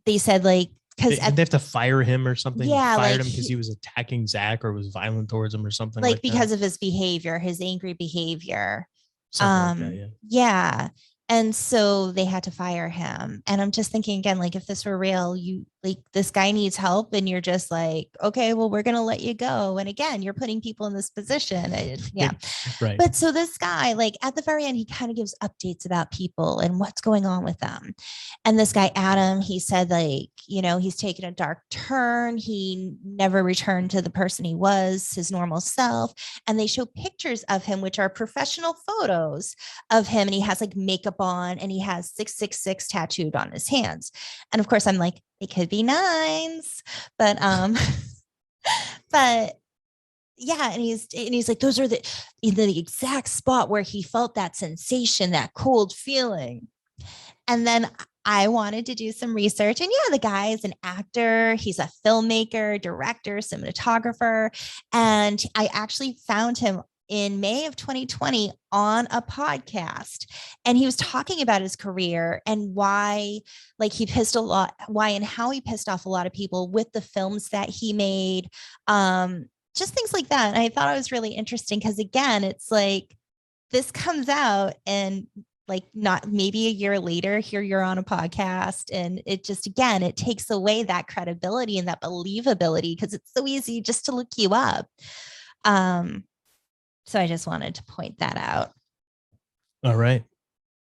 they said like, because they have to fire him or something. Yeah, Fired like him because he was attacking Zach or was violent towards him or something like because that. of his behavior, his angry behavior. Something like that, yeah. Yeah. And so they had to fire him. And I'm just thinking again, like if this were real, you like this guy needs help and you're just like, okay, well, we're going to let you go. And again, you're putting people in this position. Yeah. Right. But so this guy, like at the very end, he kind of gives updates about people and what's going on with them. And this guy, Adam, he said like, he's taken a dark turn. He never returned to the person he was, his normal self. And they show pictures of him, which are professional photos of him. And he has like makeup on and he has 666 tattooed on his hands. And of course, I'm like, it could be nines, but but yeah, and he's like, those are in the exact spot where he felt that sensation, that cold feeling. And then I wanted to do some research, and yeah, the guy is an actor. He's a filmmaker, director, cinematographer. And I actually found him in May of 2020 on a podcast, and he was talking about his career and why, like how he pissed off a lot of people with the films that he made, just things like that. And I thought it was really interesting because again, it's like this comes out and like not maybe a year later, here you're on a podcast, and it just, again, it takes away that credibility and that believability because it's so easy just to look you up. So I just wanted to point that out. All right.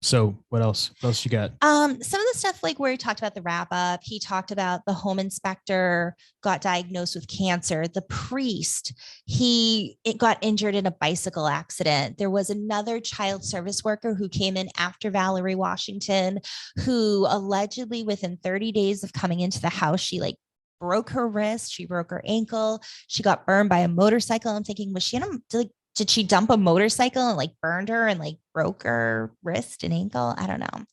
So what else? What else you got? Some of the stuff like where he talked about the wrap up, he talked about the home inspector got diagnosed with cancer. The priest, it got injured in a bicycle accident. There was another child service worker who came in after Valerie Washington, who allegedly within 30 days of coming into the house, she like broke her wrist, she broke her ankle, she got burned by a motorcycle. I'm thinking, was she did she dump a motorcycle and like burned her and like broke her wrist and ankle? I don't know.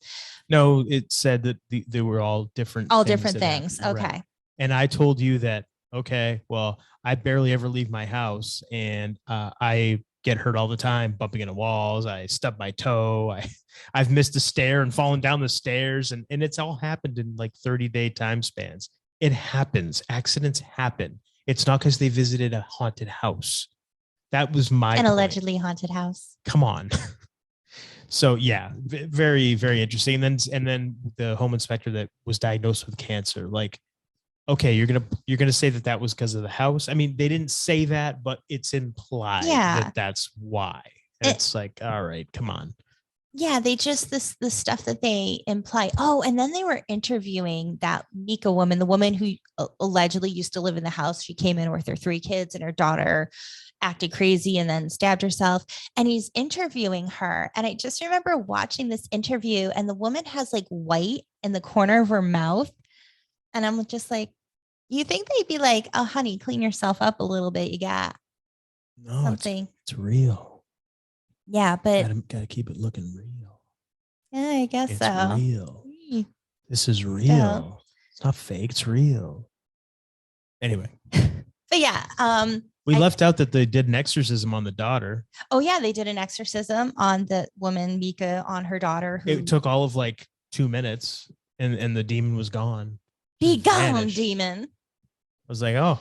No, it said that they were all different. All different things. Okay. Right. And I told you that, okay, well, I barely ever leave my house and I get hurt all the time, bumping into walls. I stub my toe. I've missed a stair and fallen down the stairs. And it's all happened in like 30-day time spans. It happens. Accidents happen. It's not because they visited a haunted house. That was my an allegedly haunted house. Come on. So yeah, very, very interesting. And then the home inspector that was diagnosed with cancer, like, okay, you're gonna say that was because of the house. I mean, they didn't say that, but it's implied that that's why. And it's like, all right, come on. Yeah, they just the stuff that they imply. Oh, and then they were interviewing that Mika woman, the woman who allegedly used to live in the house. She came in with her 3 kids and her daughter acted crazy and then stabbed herself. And he's interviewing her. And I just remember watching this interview, and the woman has like white in the corner of her mouth. And I'm just like, you think they'd be like, oh, honey, clean yourself up a little bit. You got something. It's real. Yeah, but gotta keep it looking real. Yeah, I guess it's so. Real. This is real. Yeah. It's not fake. It's real. Anyway. But yeah, we left out that they did an exorcism on the daughter. Oh yeah, they did an exorcism on the woman Mika, on her daughter. It took all of like 2 minutes, and the demon was gone. Be gone, demon. I was like, oh,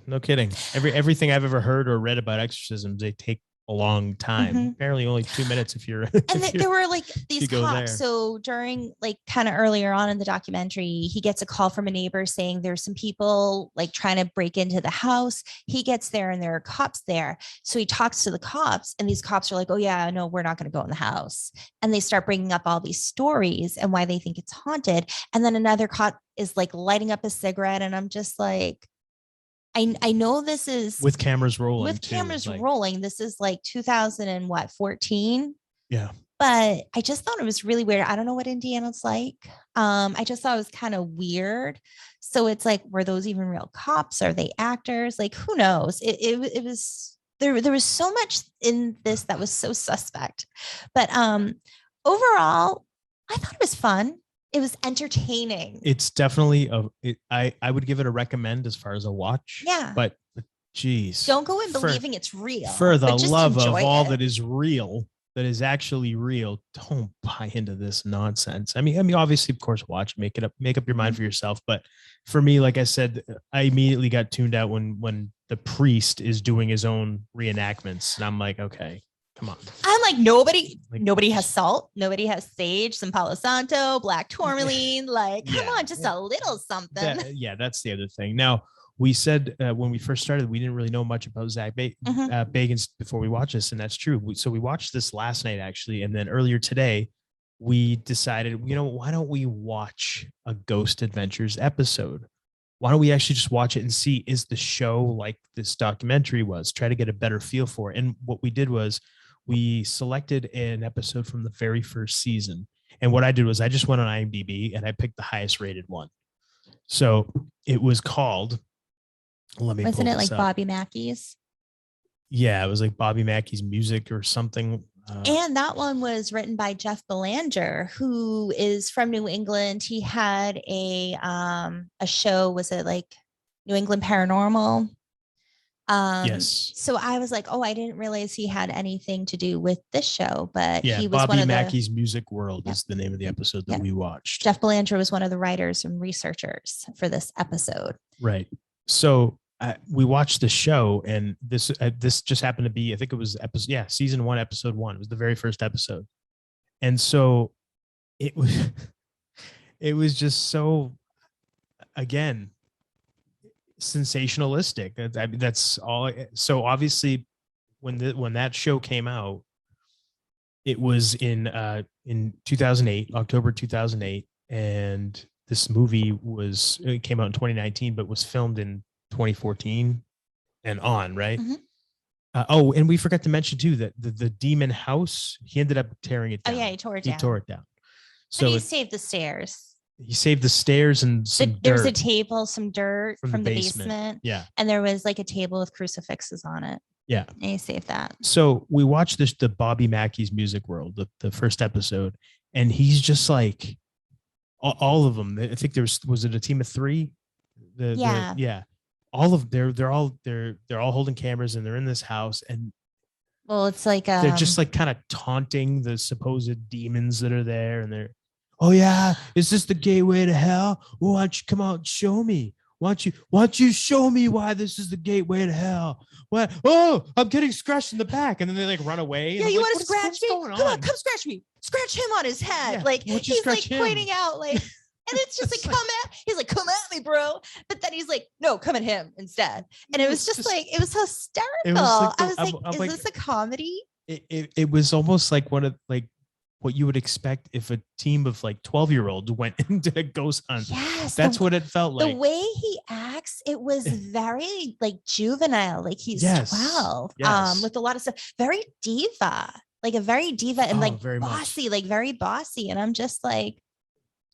no kidding. Everything I've ever heard or read about exorcisms, they take a long time. Mm-hmm. Apparently only 2 minutes if you're and there were like these cops. So during like kind of earlier on in the documentary, he gets a call from a neighbor saying there's some people like trying to break into the house. He gets there and there are cops there. So he talks to the cops, and these cops are like, oh yeah, no, we're not going to go in the house. And they start bringing up all these stories and why they think it's haunted. And then another cop is like lighting up a cigarette, and I'm just like, I know this is with cameras rolling. With cameras rolling, this is like 2014. Yeah. But I just thought it was really weird. I don't know what Indiana's like. I just thought it was kind of weird. So it's like, were those even real cops? Are they actors? Like, who knows? It was there was so much in this that was so suspect. But overall, I thought it was fun. It was entertaining. It's definitely I would give it a recommend as far as a watch. Yeah. But geez. Don't go in believing it's real. For the love of all that is real, that is actually real, don't buy into this nonsense. I mean, obviously, of course, watch, make up your mind for yourself. But for me, like I said, I immediately got tuned out when the priest is doing his own reenactments, and I'm like, okay, come on. I'm like, nobody has salt, nobody has sage, some Palo Santo, black tourmaline. Like, come on, just a little something. That's the other thing. Now, we said when we first started, we didn't really know much about Zak Bagans before we watched this, and that's true. So we watched this last night, actually, and then earlier today, we decided, why don't we watch a Ghost Adventures episode? Why don't we actually just watch it and see, is the show like this documentary was? Try to get a better feel for it. And what we did was we selected an episode from the very first season. And what I did was I just went on IMDb and I picked the highest rated one. So it was called... Wasn't it like up. Bobby Mackey's? Yeah, it was like Bobby Mackey's Music or something. And that one was written by Jeff Belanger, who is from New England. He had a show. Was it like New England Paranormal? Yes. So I was like, oh, I didn't realize he had anything to do with this show, but he was Bobby Mackey's Music World is the name of the episode that we watched. Jeff Belanger was one of the writers and researchers for this episode. Right. So we watched the show, and this just happened to be, I think it was season 1, episode 1. It was the very first episode, and so it was just so, again, sensationalistic. I mean, that's all. So obviously, when that show came out, it was in 2008, October 2008, and this movie came out in 2019, but was filmed in 2014 and on, right? Mm-hmm. And we forgot to mention too that the demon house, he ended up tearing it down. Oh yeah, he tore it down. So he saved the stairs. He saved the stairs and some dirt. There was a table, some dirt from the basement. Yeah. And there was like a table with crucifixes on it. Yeah. And he saved that. So we watched the Bobby Mackey's Music World, the first episode, and he's just like all of them. I think was it a team of 3? All of they're all holding cameras, and they're in this house, and it's like they're just like kind of taunting the supposed demons that are there, and they're, oh yeah, is this the gateway to hell? Well, why don't you come out and show me? Why don't you show me why this is the gateway to hell? What? Oh, I'm getting scratched in the back, and then they like run away. Yeah, you want to scratch me? Come on, come scratch me. Scratch him on his head. Yeah, like he's like pointing out like. And it's just like, he's like, come at me, bro. But then he's like, no, come at him instead. And it was just like, it was hysterical. I was like, is this a comedy? It was almost like one of like what you would expect if a team of like 12-year-olds went into a ghost hunt. Yes. That's what it felt like. The way he acts, it was very like juvenile, like he's 12, with a lot of stuff, very diva, like a very diva and like bossy, like very bossy. And I'm just like,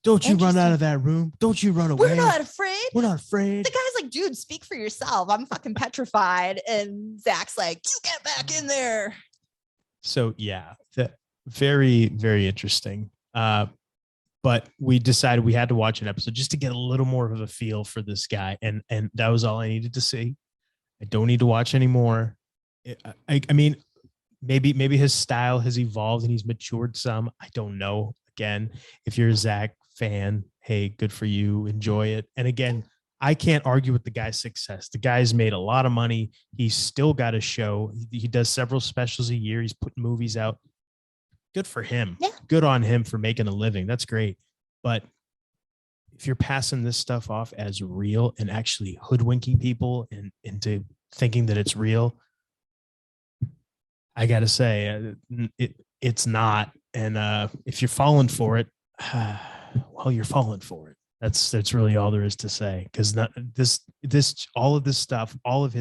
don't you run out of that room. Don't you run away. We're not afraid. We're not afraid. The guy's like, dude, speak for yourself. I'm fucking petrified. And Zak's like, you get back in there. So yeah, very, very interesting. But we decided we had to watch an episode just to get a little more of a feel for this guy. And that was all I needed to see. I don't need to watch anymore. I mean, maybe his style has evolved and he's matured some. I don't know. Again, if you're a Zak fan, hey, good for you. Enjoy it. And again, I can't argue with the guy's success. The guy's made a lot of money. He's still got a show. He does several specials a year. He's putting movies out. Good for him. Yeah. Good on him for making a living. That's great. But if you're passing this stuff off as real and actually hoodwinking people into thinking that it's real, I got to say, it's not. And if you're falling for it, well, you're falling for it. That's really all there is to say. Because all of his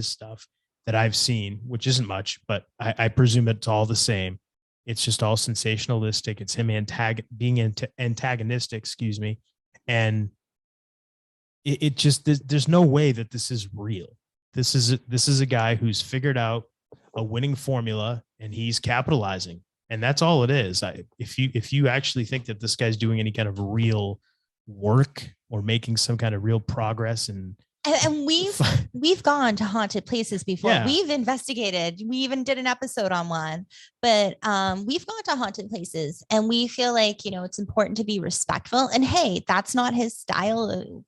stuff that I've seen, which isn't much, but I presume it's all the same. It's just all sensationalistic. It's him being antagonistic, and it just there's no way that this is real. This is a guy who's figured out a winning formula and he's capitalizing. And that's all it is. If you actually think that this guy's doing any kind of real work or making some kind of real progress in And we've gone to haunted places before. Yeah. We've investigated. We even did an episode on one. But we've gone to haunted places, and we feel like, it's important to be respectful. And hey, that's not his style,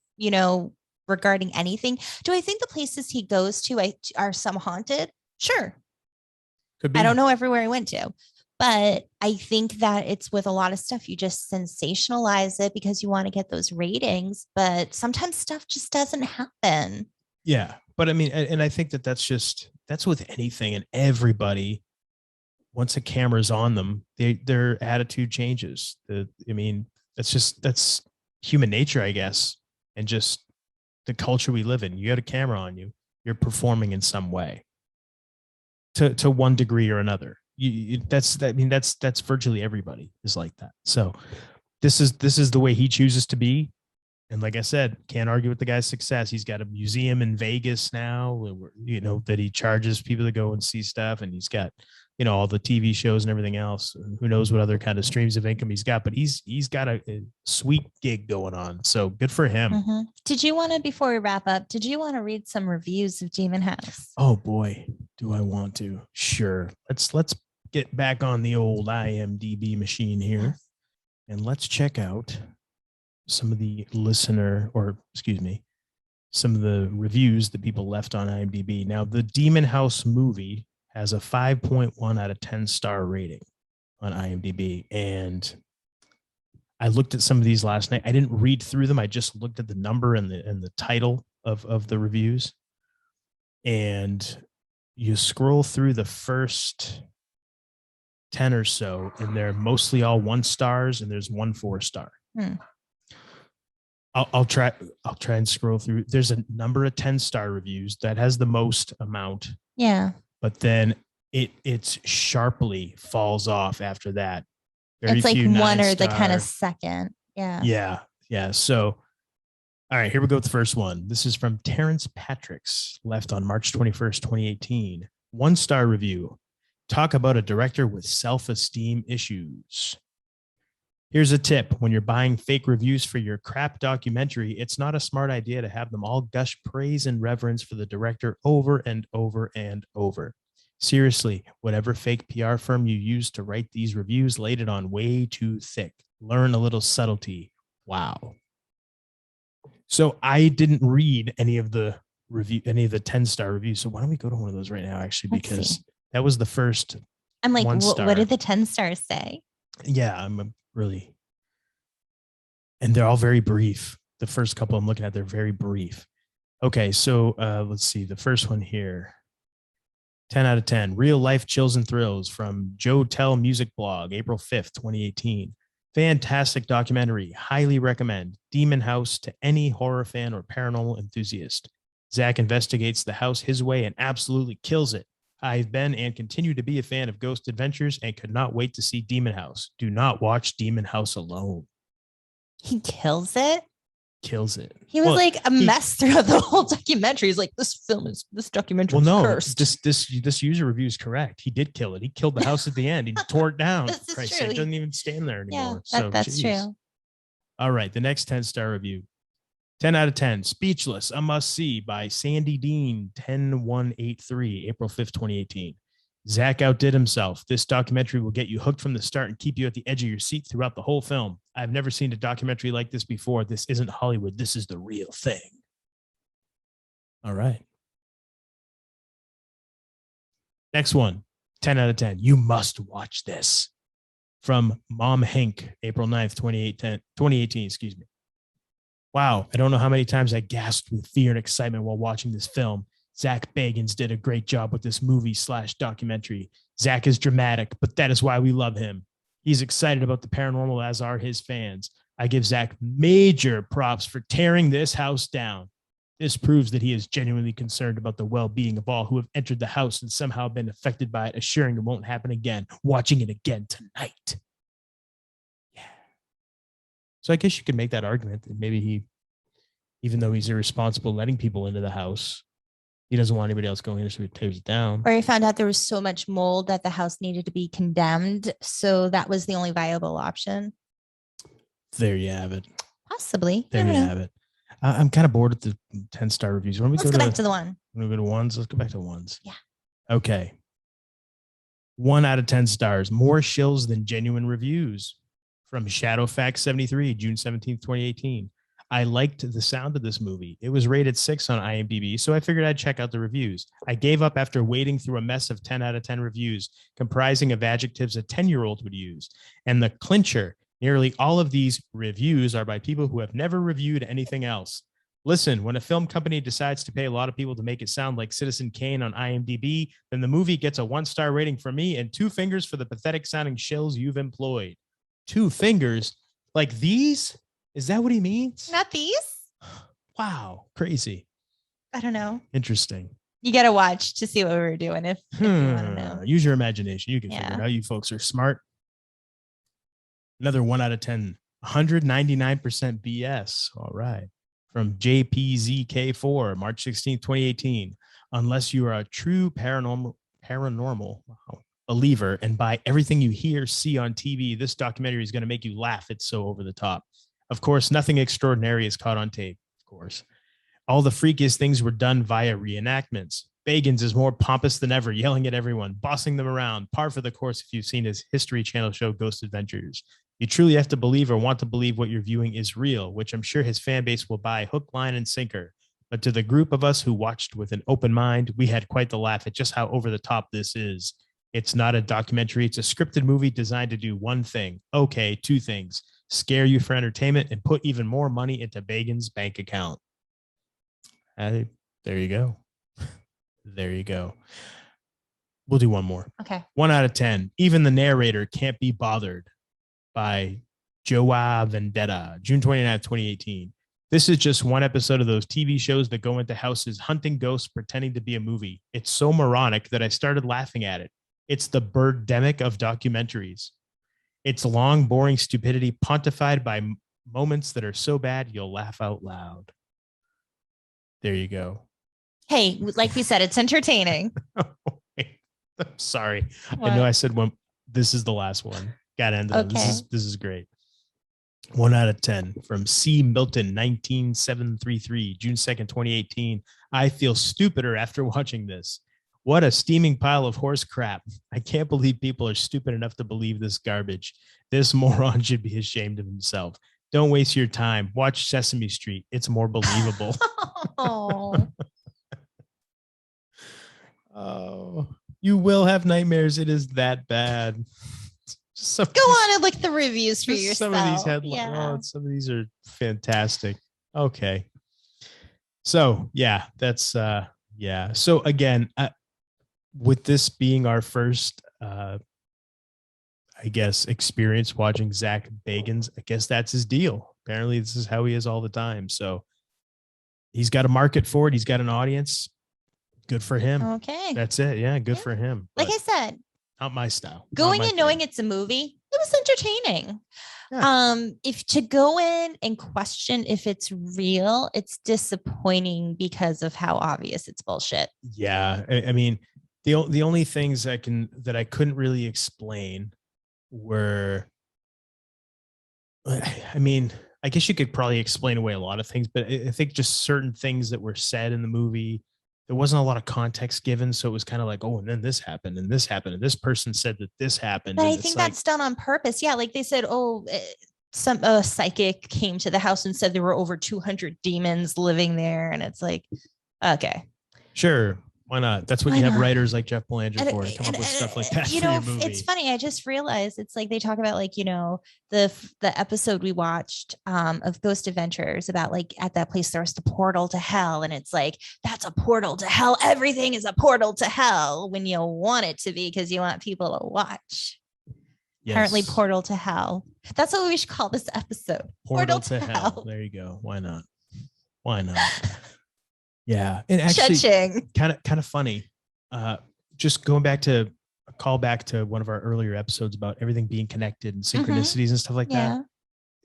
regarding anything. Do I think the places he goes to are some haunted? Sure. Could be. I don't know everywhere I went to. But I think that it's with a lot of stuff, you just sensationalize it because you want to get those ratings. But sometimes stuff just doesn't happen. Yeah. But I mean, and I think that's with anything and everybody. Once a camera's on them, their attitude changes. That's human nature, I guess. And just the culture we live in. You got a camera on you, you're performing in some way to one degree or another. That's virtually everybody is like that. So this is the way he chooses to be. And like I said, can't argue with the guy's success. He's got a museum in Vegas now, that he charges people to go and see stuff. And he's got, all the TV shows and everything else. Who knows what other kind of streams of income he's got, but he's got a sweet gig going on. So good for him. Mm-hmm. Before we wrap up, did you want to read some reviews of Demon House? Oh boy, do I want to. Sure. Let's get back on the old IMDb machine here, and let's check out some of the some of the reviews that people left on IMDb. Now, the Demon House movie has a 5.1 out of 10 star rating on IMDb. And I looked at some of these last night. I didn't read through them. I just looked at the number and the title of the reviews. And you scroll through the first 10 or so, and they're mostly all 1 stars, and there's 1 4-star. I'll try and scroll through. There's a number of 10-star reviews that has the most amount. Yeah. But then it's sharply falls off after that. It's like 1 or the kind of second. Yeah. Yeah. So, all right, here we go with the first one. This is from Terrence Patricks, left on March 21st, 2018. 1-star review. Talk about a director with self-esteem issues. Here's a tip. When you're buying fake reviews for your crap documentary, it's not a smart idea to have them all gush praise and reverence for the director over and over and over. Seriously, whatever fake PR firm you use to write these reviews laid it on way too thick. Learn a little subtlety. Wow. So I didn't read any of the 10-star reviews. So why don't we go to one of those right now, actually, because that was the first. I'm like, what did the 10 stars say? Yeah, I'm really. And they're all very brief. The first couple I'm looking at, they're very brief. Okay, so let's see. The first one here. 10 out of 10. Real life chills and thrills from Joe Tell Music Blog, April 5th, 2018. Fantastic documentary. Highly recommend. Demon House to any horror fan or paranormal enthusiast. Zak investigates the house his way and absolutely kills it. I've been and continue to be a fan of Ghost Adventures and could not wait to see Demon House. Do not watch Demon House alone. He kills it? Kills it. He was a mess throughout the whole documentary. He's like, this documentary is cursed. This user review is correct. He did kill it. He killed the house at the end. He tore it down. This is Christ, true. it doesn't even stand there anymore. That's true. All right, the next 10-star review. 10 out of 10. Speechless, a must-see by Sandy Dean, 10183, April 5th, 2018. Zak outdid himself. This documentary will get you hooked from the start and keep you at the edge of your seat throughout the whole film. I've never seen a documentary like this before. This isn't Hollywood. This is the real thing. All right. Next one, 10 out of 10. You must watch this. From Mom Hank, April 9th, 2018, excuse me. Wow, I don't know how many times I gasped with fear and excitement while watching this film. Zak Bagans did a great job with this movie/documentary. Zak is dramatic, but that is why we love him. He's excited about the paranormal, as are his fans. I give Zak major props for tearing this house down. This proves that he is genuinely concerned about the well-being of all who have entered the house and somehow been affected by it, assuring it won't happen again. Watching it again tonight. Yeah. So I guess you could make that argument that maybe he, even though he's irresponsible letting people into the house, he doesn't want anybody else going in, so he tears it down. Or he found out there was so much mold that the house needed to be condemned. So that was the only viable option. There you have it. Possibly. There you have it. I'm kind of bored with the 10-star reviews. Let's go back to the one. When we go to ones, let's go back to ones. Yeah. Okay. 1 out of 10 stars. More shills than genuine reviews. From Shadowfax73, June 17th, 2018. I liked the sound of this movie. It was rated 6 on IMDb, so I figured I'd check out the reviews. I gave up after wading through a mess of 10 out of 10 reviews, comprising of adjectives a 10-year-old would use. And the clincher, nearly all of these reviews are by people who have never reviewed anything else. Listen, when a film company decides to pay a lot of people to make it sound like Citizen Kane on IMDb, then the movie gets a 1-star rating from me and 2 fingers for the pathetic sounding shills you've employed. 2 fingers? Like these? Is that what he means? Not these? Wow. Crazy. I don't know. Interesting. You got to watch to see what we were doing if you want to know. Use your imagination. You can figure it out. You folks are smart. Another 1 out of 10. 199% BS. All right. From JPZK4, March 16th, 2018. Unless you are a true paranormal believer and buy everything you hear, see on TV, this documentary is going to make you laugh. It's so over the top. Of course, nothing extraordinary is caught on tape. Of course, all the freakiest things were done via reenactments. Bagans is more pompous than ever, yelling at everyone, bossing them around, par for the course if you've seen his History Channel show Ghost Adventures. You truly have to believe or want to believe what you're viewing is real, which I'm sure his fan base will buy hook, line, and sinker. But to the group of us who watched with an open mind, we had quite the laugh at just how over the top this is. It's not a documentary. It's a scripted movie designed to do one thing. Okay, 2 things. Scare you for entertainment and put even more money into Bagans' bank account. There you go. There you go. We'll do one more. Okay. 1 out of 10. Even the narrator can't be bothered, by Joa Vendetta, June 29th, 2018. This is just one episode of those TV shows that go into houses hunting ghosts pretending to be a movie. It's so moronic that I started laughing at it. It's the birdemic of documentaries. It's long, boring stupidity pontified by moments that are so bad you'll laugh out loud. There you go. Hey, like we said, it's entertaining. I'm sorry. What? I know I said one. This is the last one. Got to end it. Okay. This is great. 1 out of 10 from C. Milton, 19733, June 2nd, 2018. I feel stupider after watching this. What a steaming pile of horse crap. I can't believe people are stupid enough to believe this garbage. This moron should be ashamed of himself. Don't waste your time. Watch Sesame Street. It's more believable. Oh. Oh, you will have nightmares. It is that bad. Go on and look at the reviews for yourself. Some of these headlines. Yeah. Oh, some of these are fantastic. Okay. So yeah, that's yeah. So again, with this being our first I guess experience watching Zak Bagans, I guess that's his deal. Apparently this is how he is all the time. So he's got a market for it. He's got an audience. Good for him. Okay. That's it. Yeah, good for him. Like I said, not my style. Going and knowing it's a movie, it was entertaining. Yeah. If to go in and question if it's real, it's disappointing because of how obvious it's bullshit. Yeah, I mean, the only things that I couldn't really explain were, I mean, I guess you could probably explain away a lot of things, but I think just certain things that were said in the movie, there wasn't a lot of context given. So it was kind of like, oh, and then this happened and this happened. And this person said that this happened. But I think that's done on purpose. Yeah. Like they said, some psychic came to the house and said there were over 200 demons living there. And it's like, okay. Sure. Why not? That's what you have writers like Jeff Belanger for, to come up with stuff like that. You know, it's funny. I just realized it's like they talk about like, you know, the episode we watched of Ghost Adventures about like at that place there's the portal to hell, and it's like that's a portal to hell. Everything is a portal to hell when you want it to be because you want people to watch. Yes. Apparently, portal to hell. That's what we should call this episode. Portal to hell. There you go. Why not? Why not? Yeah, and actually, kind of funny. Just going back to a callback to one of our earlier episodes about everything being connected and synchronicities and stuff like that.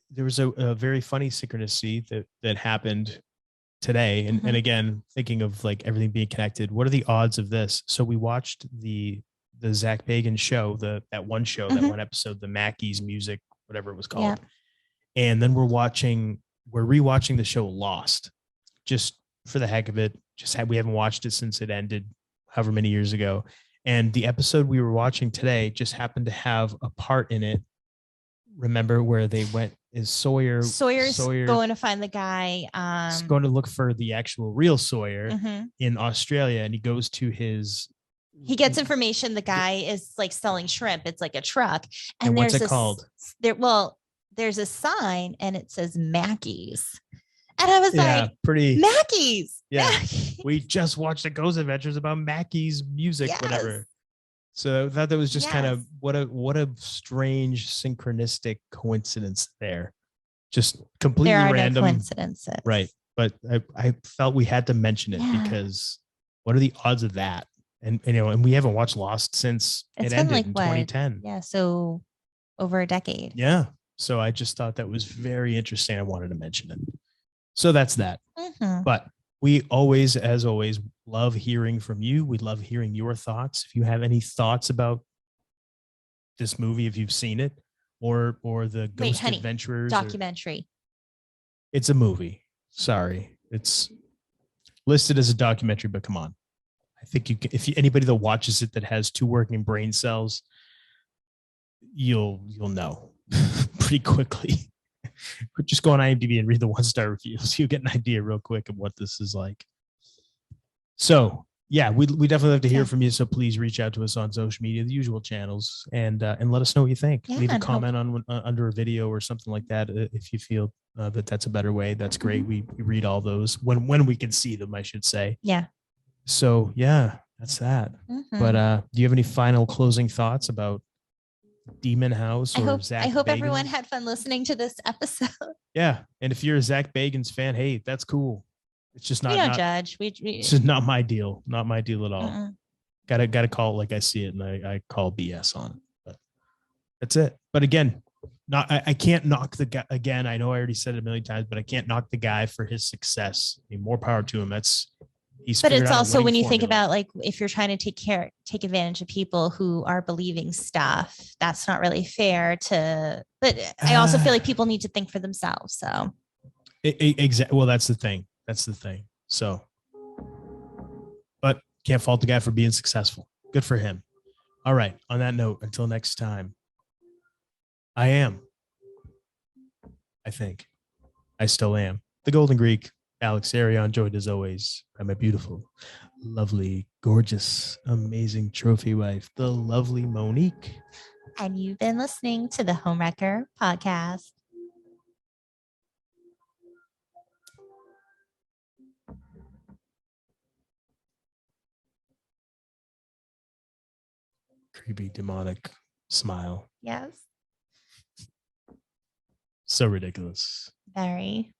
There was a very funny synchronicity that happened today, and again, thinking of like everything being connected. What are the odds of this? So we watched the Zak Bagans show, that one show, that one episode, the Mackey's Music, whatever it was called, and then we're watching we're rewatching the show Lost, just for the heck of it. We haven't watched it since it ended, however many years ago. And the episode we were watching today just happened to have a part in it. Remember where they went? Is Sawyer's going to find the guy. He's going to look for the actual real Sawyer mm-hmm. in Australia, and he goes to he gets information. The guy is like selling shrimp. It's like a truck. And what's it called? There's a sign and it says Mackey's. And I was like, Mackey's. Yeah. Mackey's. We just watched the Ghost Adventures about Mackey's music, whatever. So I thought that was just kind of what a strange synchronistic coincidence there. Just completely random. No coincidences. Right. But I felt we had to mention it because what are the odds of that? And we haven't watched Lost since it ended in 2010. Yeah. So over a decade. Yeah. So I just thought that was very interesting. I wanted to mention it. So that's that. Mm-hmm. But we always, as always, love hearing from you. We love hearing your thoughts. If you have any thoughts about this movie, if you've seen it, or the Ghost Adventurers documentary. It's a movie. Sorry. It's listed as a documentary, but come on. I think anybody that watches it that has 2 working brain cells, you'll know pretty quickly. But just go on IMDb and read the 1-star reviews. You'll get an idea real quick of what this is like. So yeah, we definitely love to hear from you. So please reach out to us on social media, the usual channels, and let us know what you think. Leave a comment on under a video or something like that if you feel that that's a better way. That's great. We read all those when we can see them, I should say. Yeah. So yeah, that's that. Mm-hmm. But do you have any final closing thoughts about Demon House or Zak Bagans? I hope everyone had fun listening to this episode. Yeah, and if you're a Zak Bagans fan, hey, that's cool. It's just not. We don't judge. It's just not my deal. Not my deal at all. Gotta call it like I see it, and I call BS on it. But that's it. But again, I can't knock the guy. Again, I know I already said it a million times, but I can't knock the guy for his success. I mean, more power to him. But it's also when you think about like if you're trying to take advantage of people who are believing stuff, that's not really fair to. But I also feel like people need to think for themselves. So exactly. Well, that's the thing. So, but can't fault the guy for being successful. Good for him. All right. On that note, until next time, I still am the Golden Greek, Alex Arion, joined as always by my beautiful, lovely, gorgeous, amazing trophy wife, the lovely Monique. And you've been listening to the Homewrecker Podcast. Creepy, demonic smile. Yes. So ridiculous. Very.